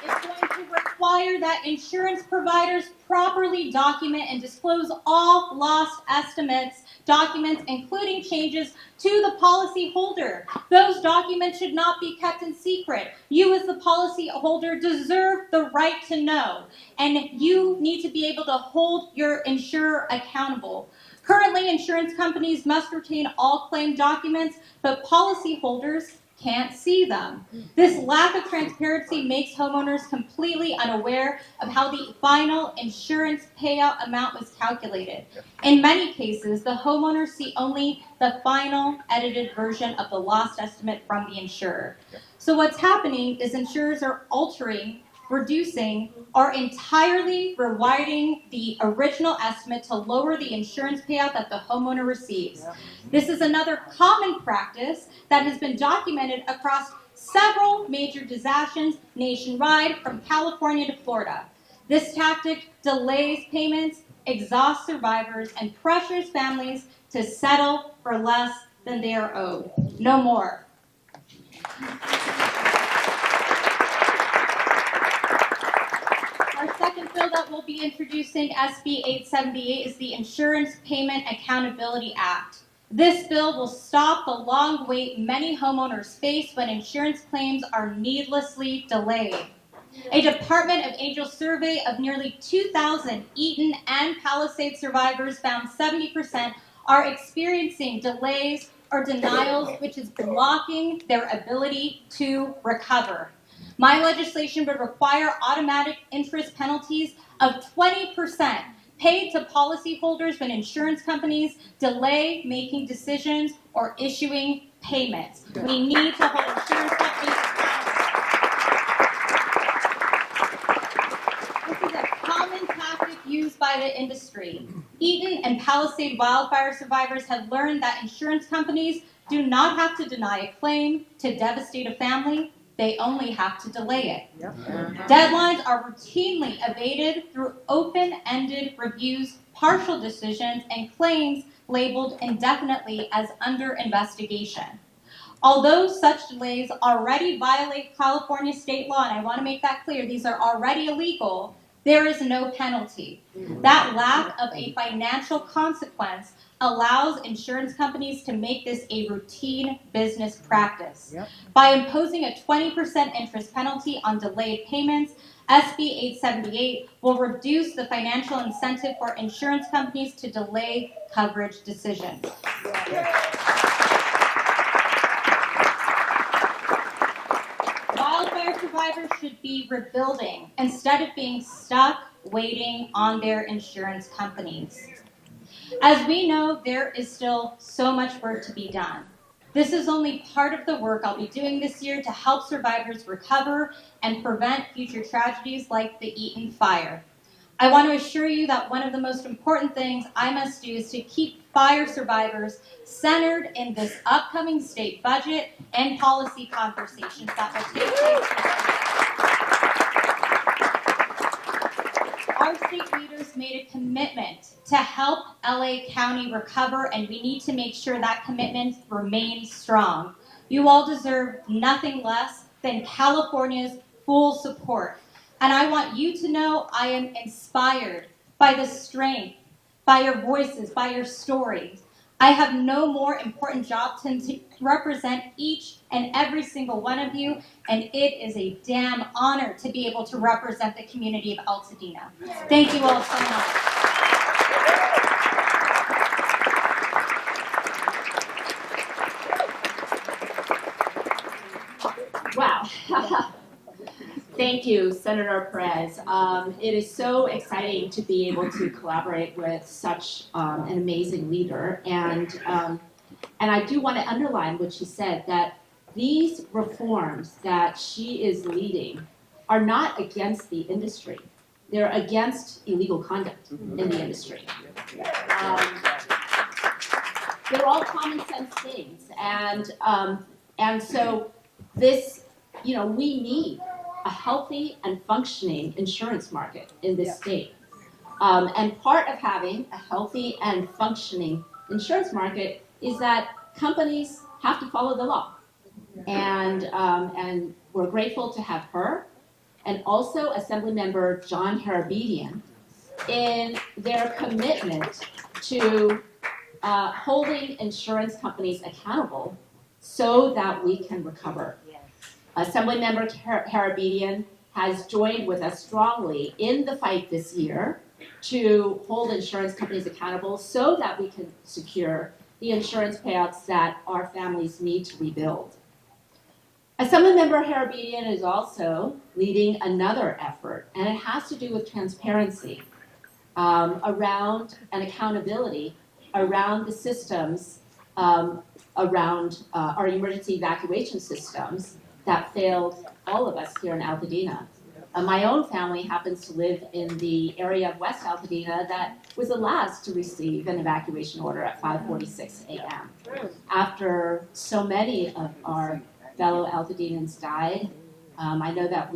is going to require that insurance providers properly document and disclose all loss estimates documents, including changes to the policy holder. Those documents should not be kept in secret. You as the policy holder deserve the right to know, and you need to be able to hold your insurer accountable. Currently, insurance companies must retain all claim documents, but policy holders can't see them. This lack of transparency makes homeowners completely unaware of how the final insurance payout amount was calculated. In many cases, the homeowners see only the final edited version of the loss estimate from the insurer. So what's happening is insurers are altering, reducing, or entirely rewriting the original estimate to lower the insurance payout that the homeowner receives. This is another common practice that has been documented across several major disasters nationwide, from California to Florida. This tactic delays payments, exhausts survivors, and pressures families to settle for less than they are owed. No more. Our second bill that we'll be introducing, SB 878, is the Insurance Payment Accountability Act. This bill will stop the long wait many homeowners face when insurance claims are needlessly delayed. A Department of Angels survey of nearly 2,000 Eaton and Palisades survivors found 70% are experiencing delays or denials, which is blocking their ability to recover. My legislation would require automatic interest penalties of 20% paid to policyholders when insurance companies delay making decisions or issuing payments. We need to hold insurance companies accountable. This is a common tactic used by the industry. Eaton and Palisade wildfire survivors have learned that insurance companies do not have to deny a claim to devastate a family. They only have to delay it. Deadlines are routinely evaded through open-ended reviews, partial decisions, and claims labeled indefinitely as under investigation. Although such delays already violate California state law, and I want to make that clear, these are already illegal, there is no penalty. That lack of a financial consequence allows insurance companies to make this a routine business practice. By imposing a 20% interest penalty on delayed payments, SB 878 will reduce the financial incentive for insurance companies to delay coverage decisions. Wildfire survivors should be rebuilding instead of being stuck waiting on their insurance companies. As we know, there is still so much work to be done. This is only part of the work I'll be doing this year to help survivors recover and prevent future tragedies like the Eaton fire. I want to assure you that one of the most important things I must do is to keep fire survivors centered in this upcoming state budget and policy conversations that will take place. Our state leaders made a commitment to help LA County recover, and we need to make sure that commitment remains strong. You all deserve nothing less than California's full support. And I want you to know I am inspired by the strength, by your voices, by your stories. I have no more important job than to represent each and every single one of you, and it is a damn honor to be able to represent the community of Altadena. Thank you all so much.
Wow. Thank you, Senator Perez. It is so exciting to be able to collaborate with such an amazing leader. And I do want to underline what she said, that these reforms that she is leading are not against the industry. They're against illegal conduct in the industry. They're all common sense things. And so this, we need a healthy and functioning insurance market in this state. And part of having a healthy and functioning insurance market is that companies have to follow the law. And we're grateful to have her and also Assemblymember John Harabedian in their commitment to holding insurance companies accountable so that we can recover. Assemblymember Harabedian has joined with us strongly in the fight this year to hold insurance companies accountable so that we can secure the insurance payouts that our families need to rebuild. Assemblymember Harabedian is also leading another effort, and it has to do with transparency around and accountability around the systems, around our emergency evacuation systems that failed all of us here in Altadena. My own family happens to live in the area of West Altadena that was the last to receive an evacuation order at 5:46 a.m. After so many of our fellow Altadenans died, I know that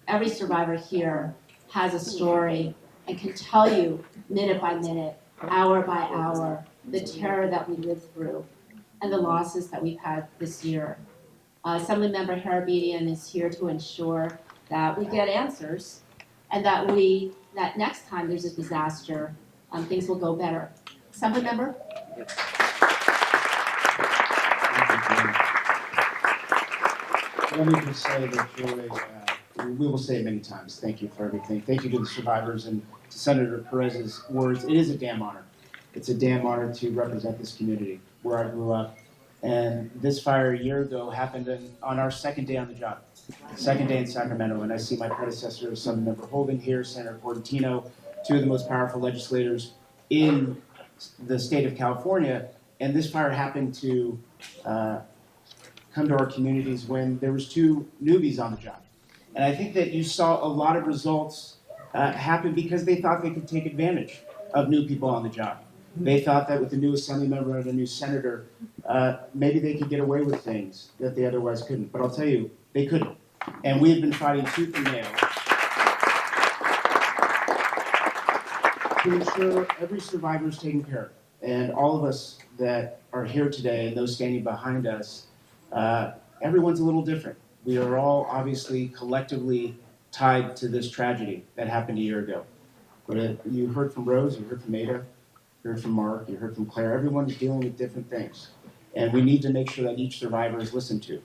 every survivor here has a story and can tell you minute by minute, hour by hour, the terror that we lived through and the losses that we've had this year. Assemblymember Harabedian is here to ensure that we get answers and that next time there's a disaster, things will go better. Assemblymember?
Let me just say that Joy, we will say it many times, thank you for everything. Thank you to the survivors and to Senator Perez's words. It is a damn honor. It's a damn honor to represent this community where I grew up. And this fire a year ago happened on our second day on the job, second day in Sacramento. And I see my predecessor, Assemblymember Holden here, Senator Portantino, two of the most powerful legislators in the state of California. And this fire happened to come to our communities when there was two newbies on the job. And I think that you saw a lot of results happen because they thought they could take advantage of new people on the job. They thought that with the new assembly member and a new senator, maybe they could get away with things that they otherwise couldn't. But I'll tell you, they couldn't. And we have been fighting tooth and nail to ensure every survivor is taken care of. And all of us that are here today and those standing behind us, everyone's a little different. We are all obviously collectively tied to this tragedy that happened a year ago. But you heard from Rose, you heard from Ada, you heard from Mark, you heard from Claire. Everyone is dealing with different things. And we need to make sure that each survivor is listened to.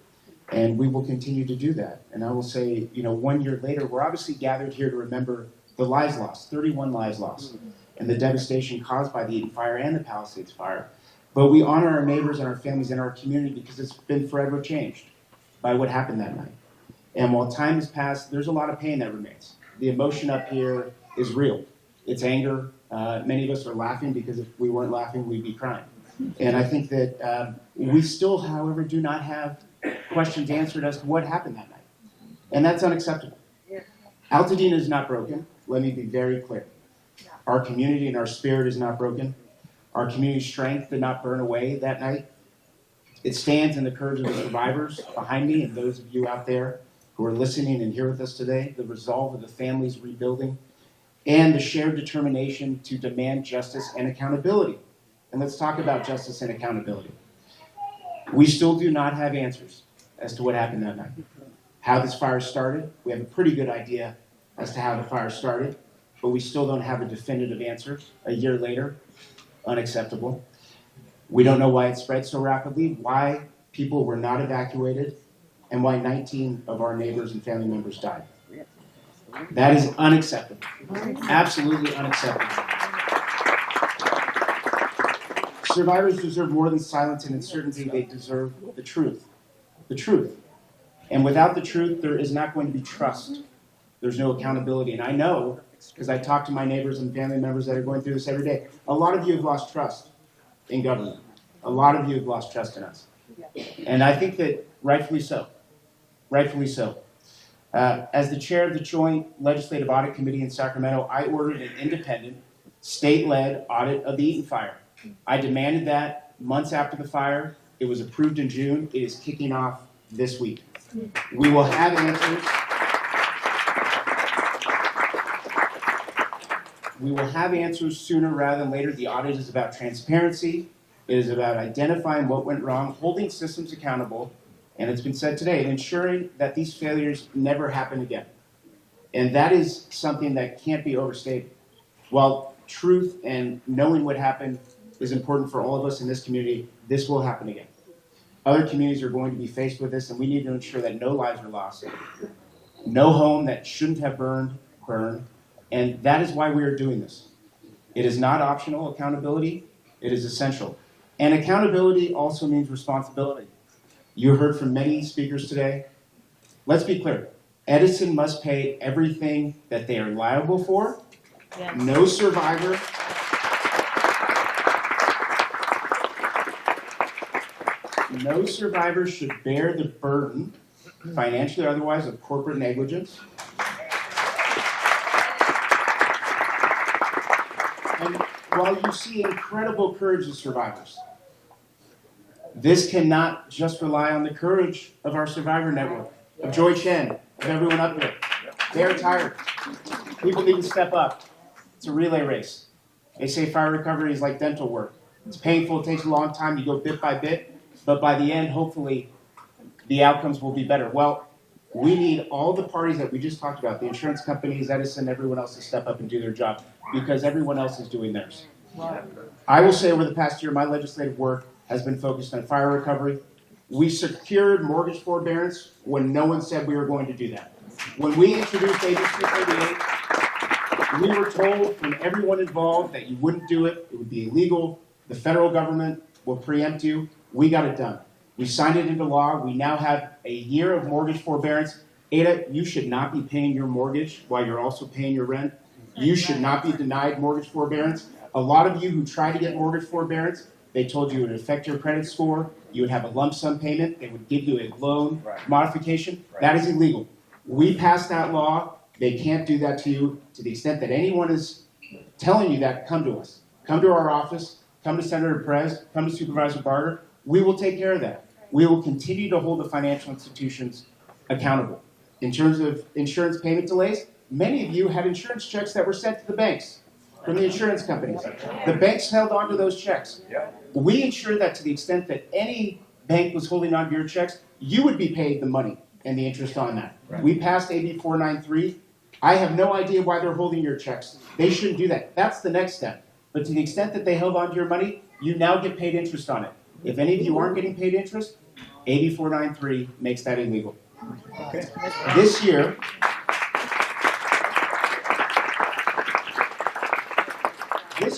And we will continue to do that. And I will say, 1 year later, we're obviously gathered here to remember the lives lost, 31 lives lost, and the devastation caused by the Eaton Fire and the Palisades Fire. But we honor our neighbors and our families and our community because it's been forever changed by what happened that night. And while time has passed, there's a lot of pain that remains. The emotion up here is real. It's anger. Many of us are laughing because if we weren't laughing, we'd be crying. And I think that we still, however, do not have questions answered as to what happened that night. And that's unacceptable. Altadena is not broken. Let me be very clear. Our community and our spirit is not broken. Our community strength did not burn away that night. It stands in the courage of the survivors behind me and those of you out there who are listening and here with us today, the resolve of the families rebuilding, and the shared determination to demand justice and accountability. And let's talk about justice and accountability. We still do not have answers as to what happened that night. How this fire started, we have a pretty good idea as to how the fire started, but we still don't have a definitive answer a year later. Unacceptable. We don't know why it spread so rapidly, why people were not evacuated, and why 19 of our neighbors and family members died. That is unacceptable. Absolutely unacceptable. Survivors deserve more than silence and uncertainty. They deserve the truth. The truth. And without the truth, there is not going to be trust there's no accountability. And I know, because I talk to my neighbors and family members that are going through this every day, a lot of you have lost trust in government. A lot of you have lost trust in us. And I think that rightfully so. Rightfully so. As the chair of the Joint Legislative Audit Committee in Sacramento, I ordered an independent, state-led audit of the Eaton Fire. I demanded that months after the fire. It was approved in June. It is kicking off this week. We will have answers. We will have answers sooner rather than later. The audit is about transparency. It is about identifying what went wrong, holding systems accountable, and it's been said today, ensuring that these failures never happen again. And that is something that can't be overstated. While truth and knowing what happened is important for all of us in this community, this will happen again. Other communities are going to be faced with this, and we need to ensure that no lives are lost. No home that shouldn't have burned. And that is why we are doing this. It is not optional accountability, it is essential. And accountability also means responsibility. You heard from many speakers today. Let's be clear. Edison must pay everything that they are liable for.
Yes.
No survivor. No survivor should bear the burden, financially or otherwise, of corporate negligence. And while you see incredible courage of survivors, this cannot just rely on the courage of our survivor network, of Joy Chen, of everyone up here. They are tired. People need to step up. It's a relay race. They say fire recovery is like dental work. It's painful, it takes a long time, you go bit by bit, but by the end, hopefully, the outcomes will be better. Well, we need all the parties that we just talked about, the insurance companies, Edison, everyone else to step up and do their job, because everyone else is doing theirs. I will say over the past year, my legislative work has been focused on fire recovery. We secured mortgage forbearance when no one said we were going to do that. When we introduced AB 238, we were told from everyone involved that you wouldn't do it, it would be illegal, the federal government will preempt you. We got it done. We signed it into law. We now have a year of mortgage forbearance. Ada, you should not be paying your mortgage while you're also paying your rent. You should not be denied mortgage forbearance. A lot of you who try to get mortgage forbearance, they told you it would affect your credit score. You would have a lump sum payment. They would give you a loan modification. That is illegal. We passed that law. They can't do that to you. To the extent that anyone is telling you that, come to us. Come to our office. Come to Senator Perez. Come to Supervisor Barger. We will take care of that. We will continue to hold the financial institutions accountable. In terms of insurance payment delays, many of you had insurance checks that were sent to the banks from the insurance companies. The banks held on to those checks. We ensured that to the extent that any bank was holding on to your checks, you would be paid the money and the interest on that. We passed AB 493. I have no idea why they're holding your checks. They shouldn't do that. That's the next step. But to the extent that they held on to your money, you now get paid interest on it. If any of you aren't getting paid interest, AB 493 makes that illegal. This year,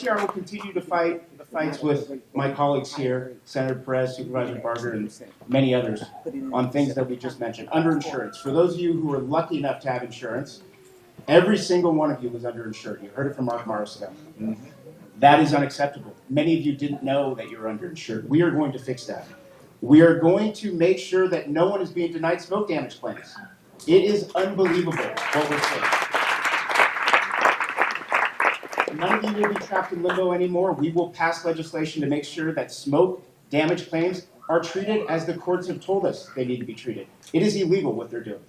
I will continue to fight the fights with my colleagues here, Senator Perez, Supervisor Barger, and many others, on things that we just mentioned. Underinsurance. For those of you who are lucky enough to have insurance, every single one of you was underinsured. You heard it from Mark Morrisville. That is unacceptable. Many of you didn't know that you were underinsured. We are going to fix that. We are going to make sure that no one is being denied smoke damage claims. It is unbelievable what we're seeing. None of you will be trapped in limbo anymore. We will pass legislation to make sure that smoke damage claims are treated as the courts have told us they need to be treated. It is illegal what they're doing.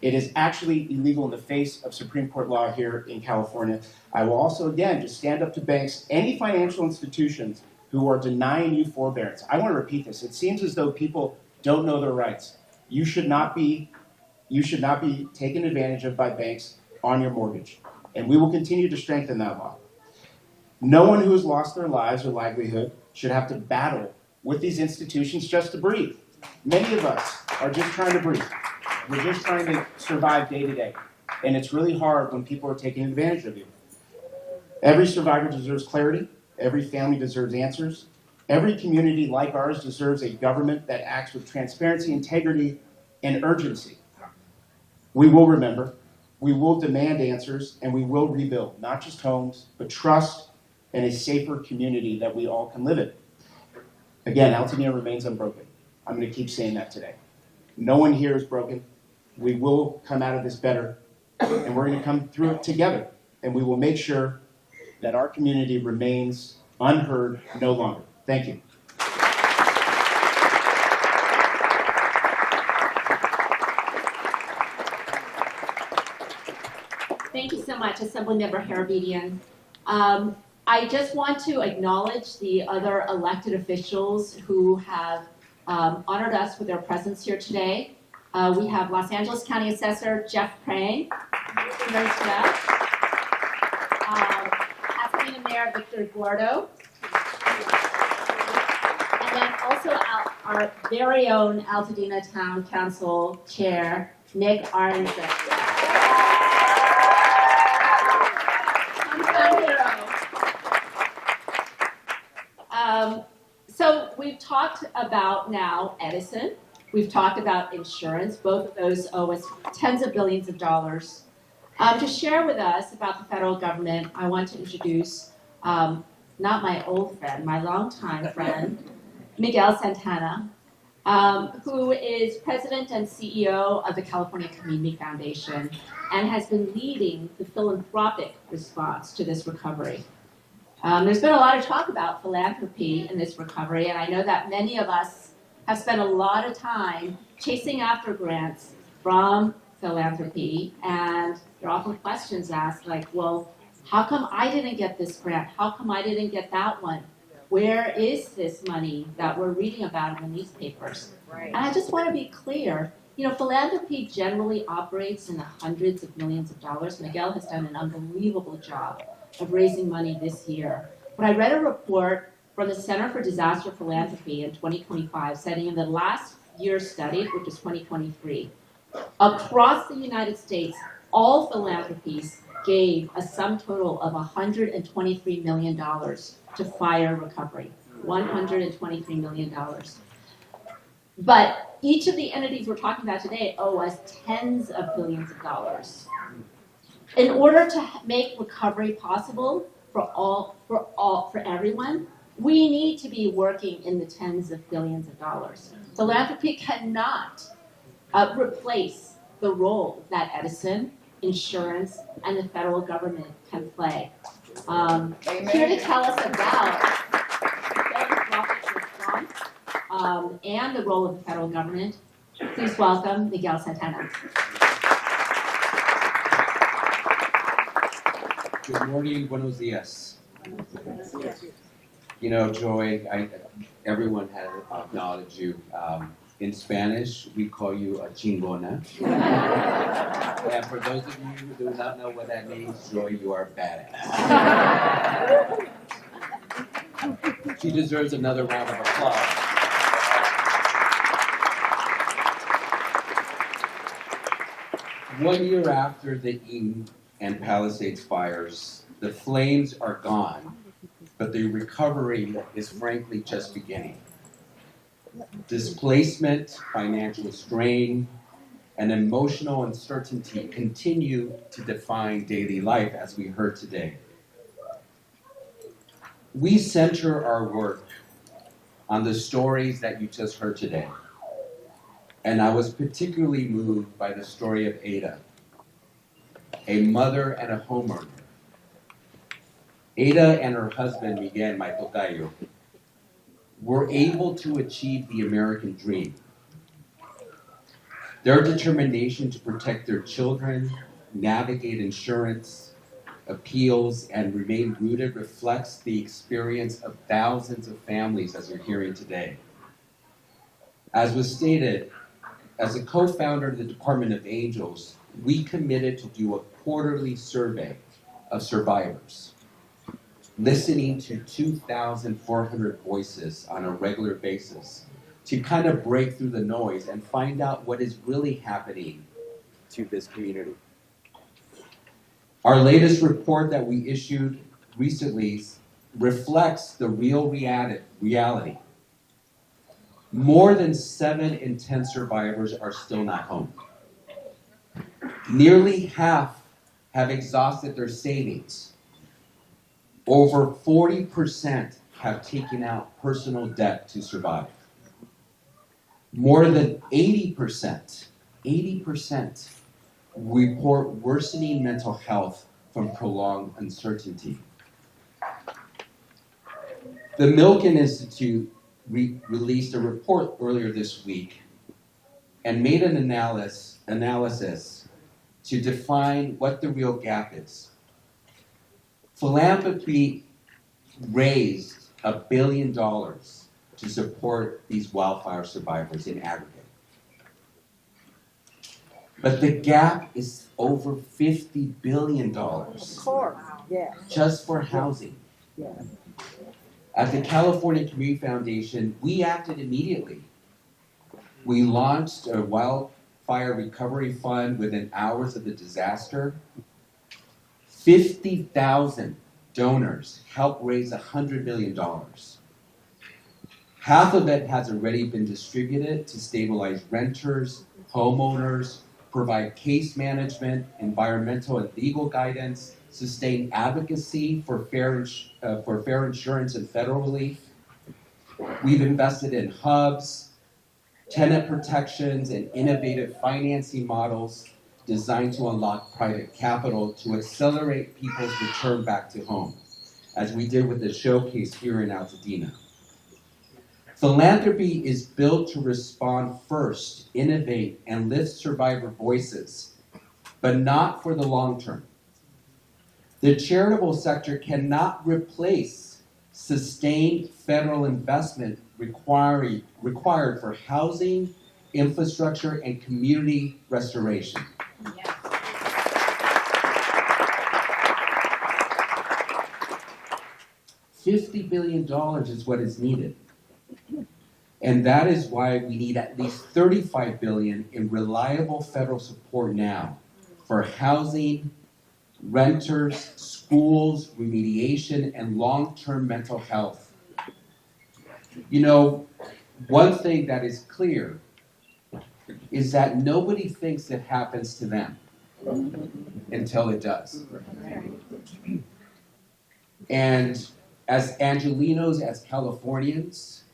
It is actually illegal in the face of Supreme Court law here in California. I will also, again, just stand up to banks, any financial institutions who are denying you forbearance. I want to repeat this. It seems as though people don't know their rights. You should not be taken advantage of by banks on your mortgage. And we will continue to strengthen that law. No one who has lost their lives or livelihood should have to battle with these institutions just to breathe. Many of us are just trying to breathe. We're just trying to survive day to day. And it's really hard when people are taking advantage of you. Every survivor deserves clarity. Every family deserves answers. Every community like ours deserves a government that acts with transparency, integrity, and urgency. We will remember. We will demand answers, and we will rebuild, not just homes, but trust and a safer community that we all can live in. Again, Altadena remains unbroken. I'm going to keep saying that today. No one here is broken. We will come out of this better, and we're going to come through it together, and we will make sure that our community remains unheard no longer. Thank you.
Thank you so much, Assemblymember Harabedian. I just want to acknowledge the other elected officials who have honored us with their presence here today. We have Los Angeles County Assessor Jeff Prang. There's Jeff. Altadena Mayor Victor Guardo. And then also our very own Altadena Town Council Chair, Nick Aronson. So we've talked about now Edison. We've talked about insurance. Both of those owe us tens of billions of dollars. To share with us about the federal government, I want to introduce not my old friend, my longtime friend, Miguel Santana, who is president and CEO of the California Community Foundation and has been leading the philanthropic response to this recovery. There's been a lot of talk about philanthropy in this recovery, and I know that many of us have spent a lot of time chasing after grants from philanthropy, and there are often questions asked like, well, how come I didn't get this grant? How come I didn't get that one? Where is this money that we're reading about in the newspapers?
Right.
And I just want to be clear, you know, philanthropy generally operates in the hundreds of millions of dollars. Miguel has done an unbelievable job of raising money this year. But I read a report from the Center for Disaster Philanthropy in 2025 citing in the last year studied, which is 2023, across the United States, all philanthropies gave a sum total of $123 million to fire recovery. $123 million. But each of the entities we're talking about today owe us tens of billions of dollars. In order to make recovery possible for everyone, we need to be working in the tens of billions of dollars. Philanthropy cannot replace the role that Edison, insurance, and the federal government can play. Here to tell us about philanthropic response and the role of the federal government, please welcome Miguel Santana.
Good morning, buenos dias. You know, Joy, everyone has acknowledged you. In Spanish, we call you a chingona. And for those of you who do not know what that means, Joy, you are badass. She deserves another round of applause. One year after the Eaton and Palisades fires, the flames are gone, but the recovery is frankly just beginning. Displacement, financial strain, and emotional uncertainty continue to define daily life, as we heard today. We center our work on the stories that you just heard today. And I was particularly moved by the story of Ada, a mother and a homeowner. Ada and her husband, Miguel, my tocayo, were able to achieve the American dream. Their determination to protect their children, navigate insurance, appeals, and remain rooted reflects the experience of thousands of families as you're hearing today. As was stated, as a co-founder of the Department of Angels, we committed to do a quarterly survey of survivors, listening to 2,400 voices on a regular basis to kind of break through the noise and find out what is really happening to this community. Our latest report that we issued recently reflects the real reality. More than 7 in 10 survivors are still not home. Nearly half have exhausted their savings. Over 40% have taken out personal debt to survive. More than 80% report worsening mental health from prolonged uncertainty. The Milken Institute released a report earlier this week and made an analysis to define what the real gap is. Philanthropy raised $1 billion to support these wildfire survivors in aggregate. But the gap is over $50 billion
Of course, yeah.
just for housing.
Yeah.
At the California Community Foundation, we acted immediately. We launched a wildfire recovery fund within hours of the disaster. 50,000 donors helped raise $100 million. Half of it has already been distributed to stabilize renters, homeowners, provide case management, environmental and legal guidance, sustain advocacy for fair insurance and federal relief. We've invested in hubs, tenant protections, and innovative financing models designed to unlock private capital to accelerate people's return back to home, as we did with the showcase here in Altadena. Philanthropy is built to respond first, innovate, and lift survivor voices, but not for the long term. The charitable sector cannot replace sustained federal investment required for housing, infrastructure, and community restoration.
Yes.
$50 billion is what is needed. And that is why we need at least $35 billion in reliable federal support now for housing, renters, schools, remediation, and long-term mental health. You know, one thing that is clear is that nobody thinks it happens to them until it does. And as Angelenos, as Californians,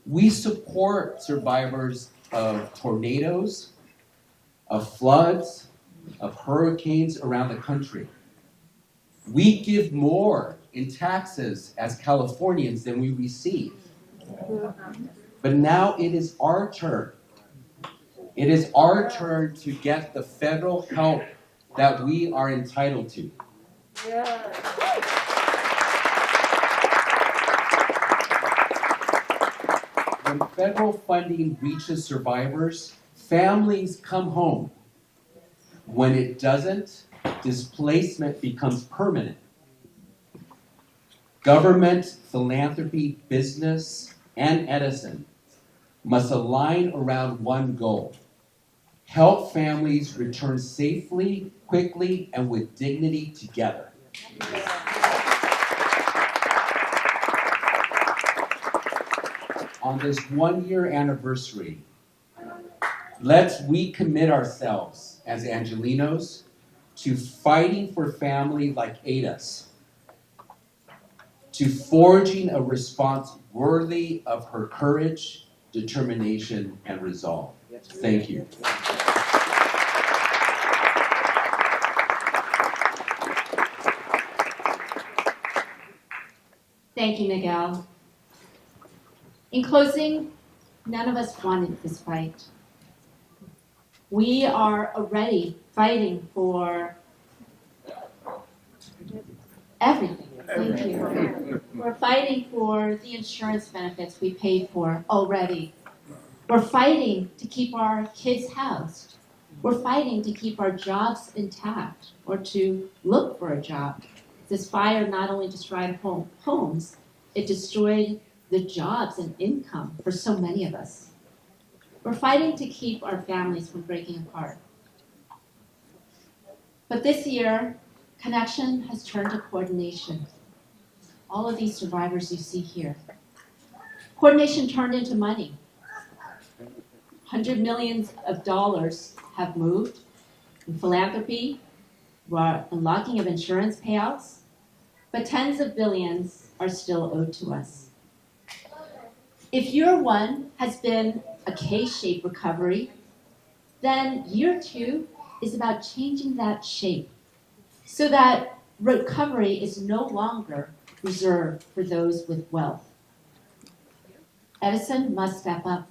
we support survivors of tornadoes, of floods, of hurricanes around the country. We give more in taxes as Californians than we receive. But now it is our turn. It is our turn to get the federal help that we are entitled to. When federal funding reaches survivors, families come home. When it doesn't, displacement becomes permanent. Government, philanthropy, business, and Edison must align around one goal: help families return safely, quickly, and with dignity together. On this one-year anniversary, let's recommit ourselves as Angelenos to fighting for family like Ada's, to forging a response worthy of her courage, determination, and resolve. Thank you.
Thank you, Miguel. In closing, none of us wanted this fight. We are already fighting for everything. Thank you. We're fighting for the insurance benefits we paid for already. We're fighting to keep our kids housed. We're fighting to keep our jobs intact or to look for a job. This fire not only destroyed homes, it destroyed the jobs and income for so many of us. We're fighting to keep our families from breaking apart. But this year, connection has turned to coordination. All of these survivors you see here. Coordination turned into money. $100 million have moved. in philanthropy, we're unlocking of insurance payouts, but tens of billions are still owed to us. If year one has been a K-shaped recovery, then year two is about changing that shape so that recovery is no longer reserved for those with wealth. Edison must step up.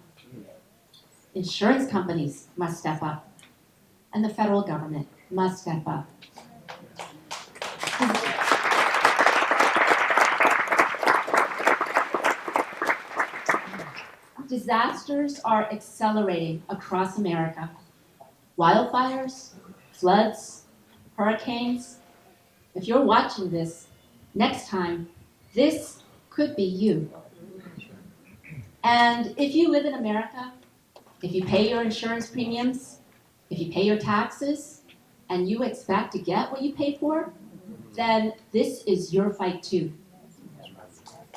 Insurance companies must step up. And the federal government must step up. Disasters are accelerating across America. Wildfires, floods, hurricanes. If you're watching this, next time, this could be you. And if you live in America, if you pay your insurance premiums, if you pay your taxes, and you expect to get what you pay for, then this is your fight too.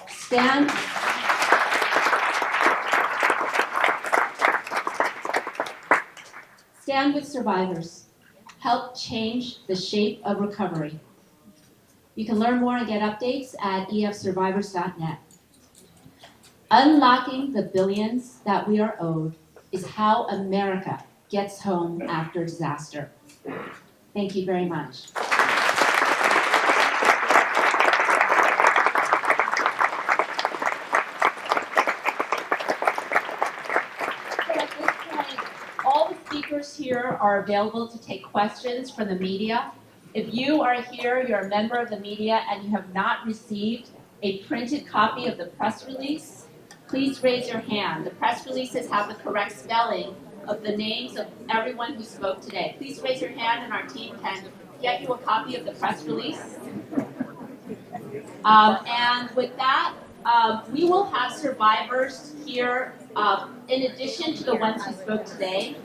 Stand with survivors. Help change the shape of recovery. You can learn more and get updates at efsurvivors.net. Unlocking the billions that we are owed is how America gets home after disaster. Thank you very much. Speakers here are available to take questions from the media. If you are here, you're a member of the media, and you have not received a printed copy of the press release, please raise your hand. The press releases have the correct spelling of the names of everyone who spoke today. Please raise your hand and our team can get you a copy of the press release. And with that, we will have survivors here in addition to the ones who spoke today.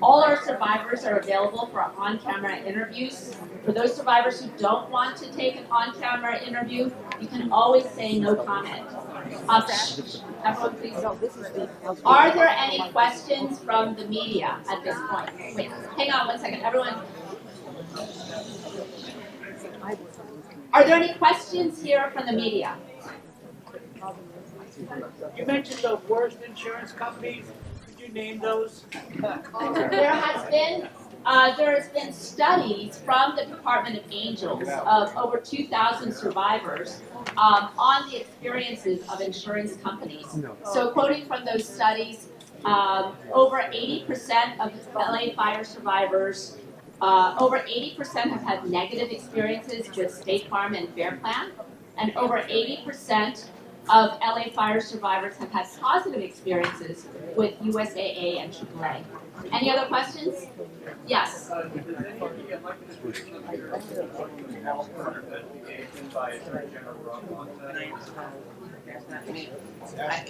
All our survivors are available for on-camera interviews. For those survivors who don't want to take an on-camera interview, you can always say no comment. Everyone, please. Are there any questions from the media at this point? Wait, hang on one second, everyone. Are there any questions here from the media?
You mentioned the worst insurance companies. Could you name those?
There has been studies from the Department of Angels of over 2,000 survivors on the experiences of insurance companies. So quoting from those studies, over 80% of LA fire survivors, over 80% have had negative experiences with State Farm and Fair Plan, and over 80% of LA fire survivors have had positive experiences with USAA and AAA. Any other questions? Yes.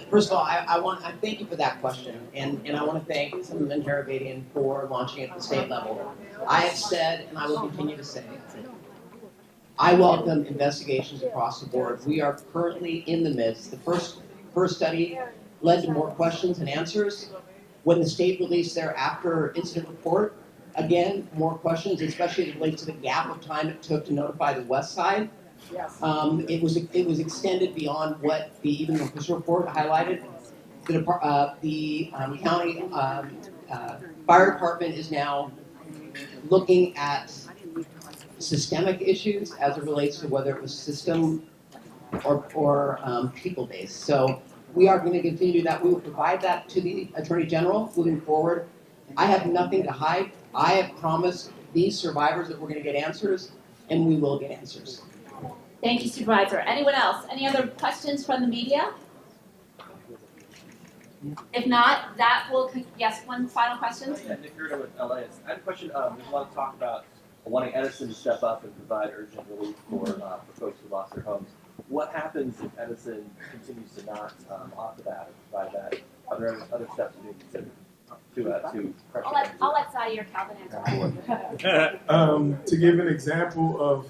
First of all, I thank you for that question, and I want to thank some interrogating for launching at the state level. I have said, and I will continue to say, I welcome investigations across the board. We are currently in the midst. The first study led to more questions and answers. When the state released their after incident report, again, more questions, especially as it relates to the gap of time it took to notify the west side.
Yes.
It was extended beyond what even the official report highlighted. The county fire department is now looking at systemic issues as it relates to whether it was system or people-based. So we are going to continue that. We will provide that to the Attorney General moving forward. I have nothing to hide. I have promised these survivors that we're going to get answers, and we will get answers.
Thank you, Supervisor. Anyone else? Any other questions from the media? If not, that will, yes, one final question.
Yeah, Nick Gerda with LA. I had a question. There's a lot of talk about wanting Edison to step up and provide urgent relief for folks who lost their homes. What happens if Edison continues to not offer that or provide that? Are there other steps being considered to pressure?
I'll let Zaire Calvin answer.
To give an example of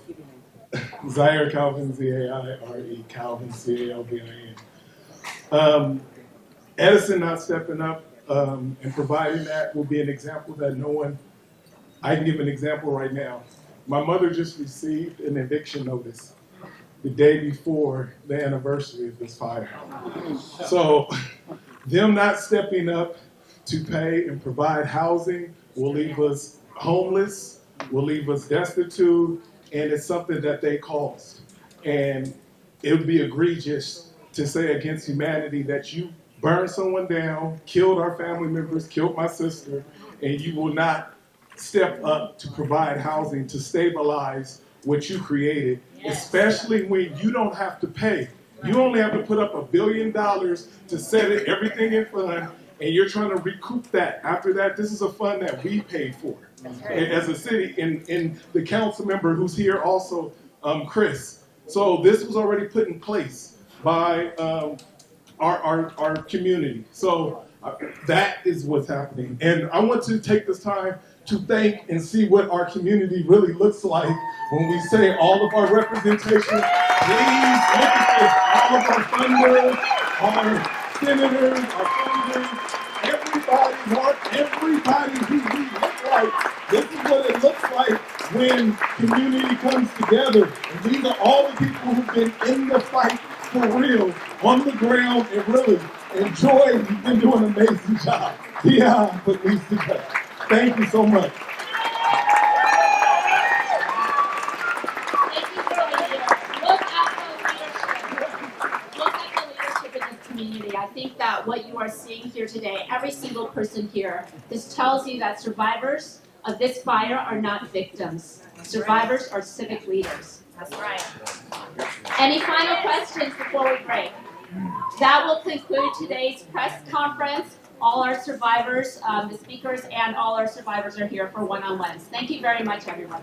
Zaire Calvin, Z-A-I-R-E, Calvin, C-A-L-V-I-N. Edison not stepping up and providing that will be an example that no one I can give an example right now. My mother just received an eviction notice the day before the anniversary of this fire. So them not stepping up to pay and provide housing will leave us homeless, will leave us destitute, and it's something that they caused. And it would be egregious to say against humanity that you burned someone down, killed our family members, killed my sister, and you will not step up to provide housing to stabilize what you created, especially when you don't have to pay. You only have to put up $1 billion to set it, everything in fund, and you're trying to recoup that. After that, this is a fund that we paid for as a city, and the council member who's here also, Chris. So this was already put in place by our community. So that is what's happening. And I want to take this time to thank and see what our community really looks like when we say all of our representation. Please look at this. All of our funders, our senators, our funders, everybody who we look like. This is what it looks like when community comes together. And these are all the people who've been in the fight for real, on the ground, and really enjoy. You've been doing an amazing job. Yeah, put these together. Thank you so much.
Thank you for being here. Look at the leadership in this community. I think that what you are seeing here today, every single person here, this tells you that survivors of this fire are not victims. Survivors are civic leaders. That's right. Any final questions before we break? That will conclude today's press conference. All our survivors, the speakers, and all our survivors are here for one-on-ones. Thank you very much, everyone.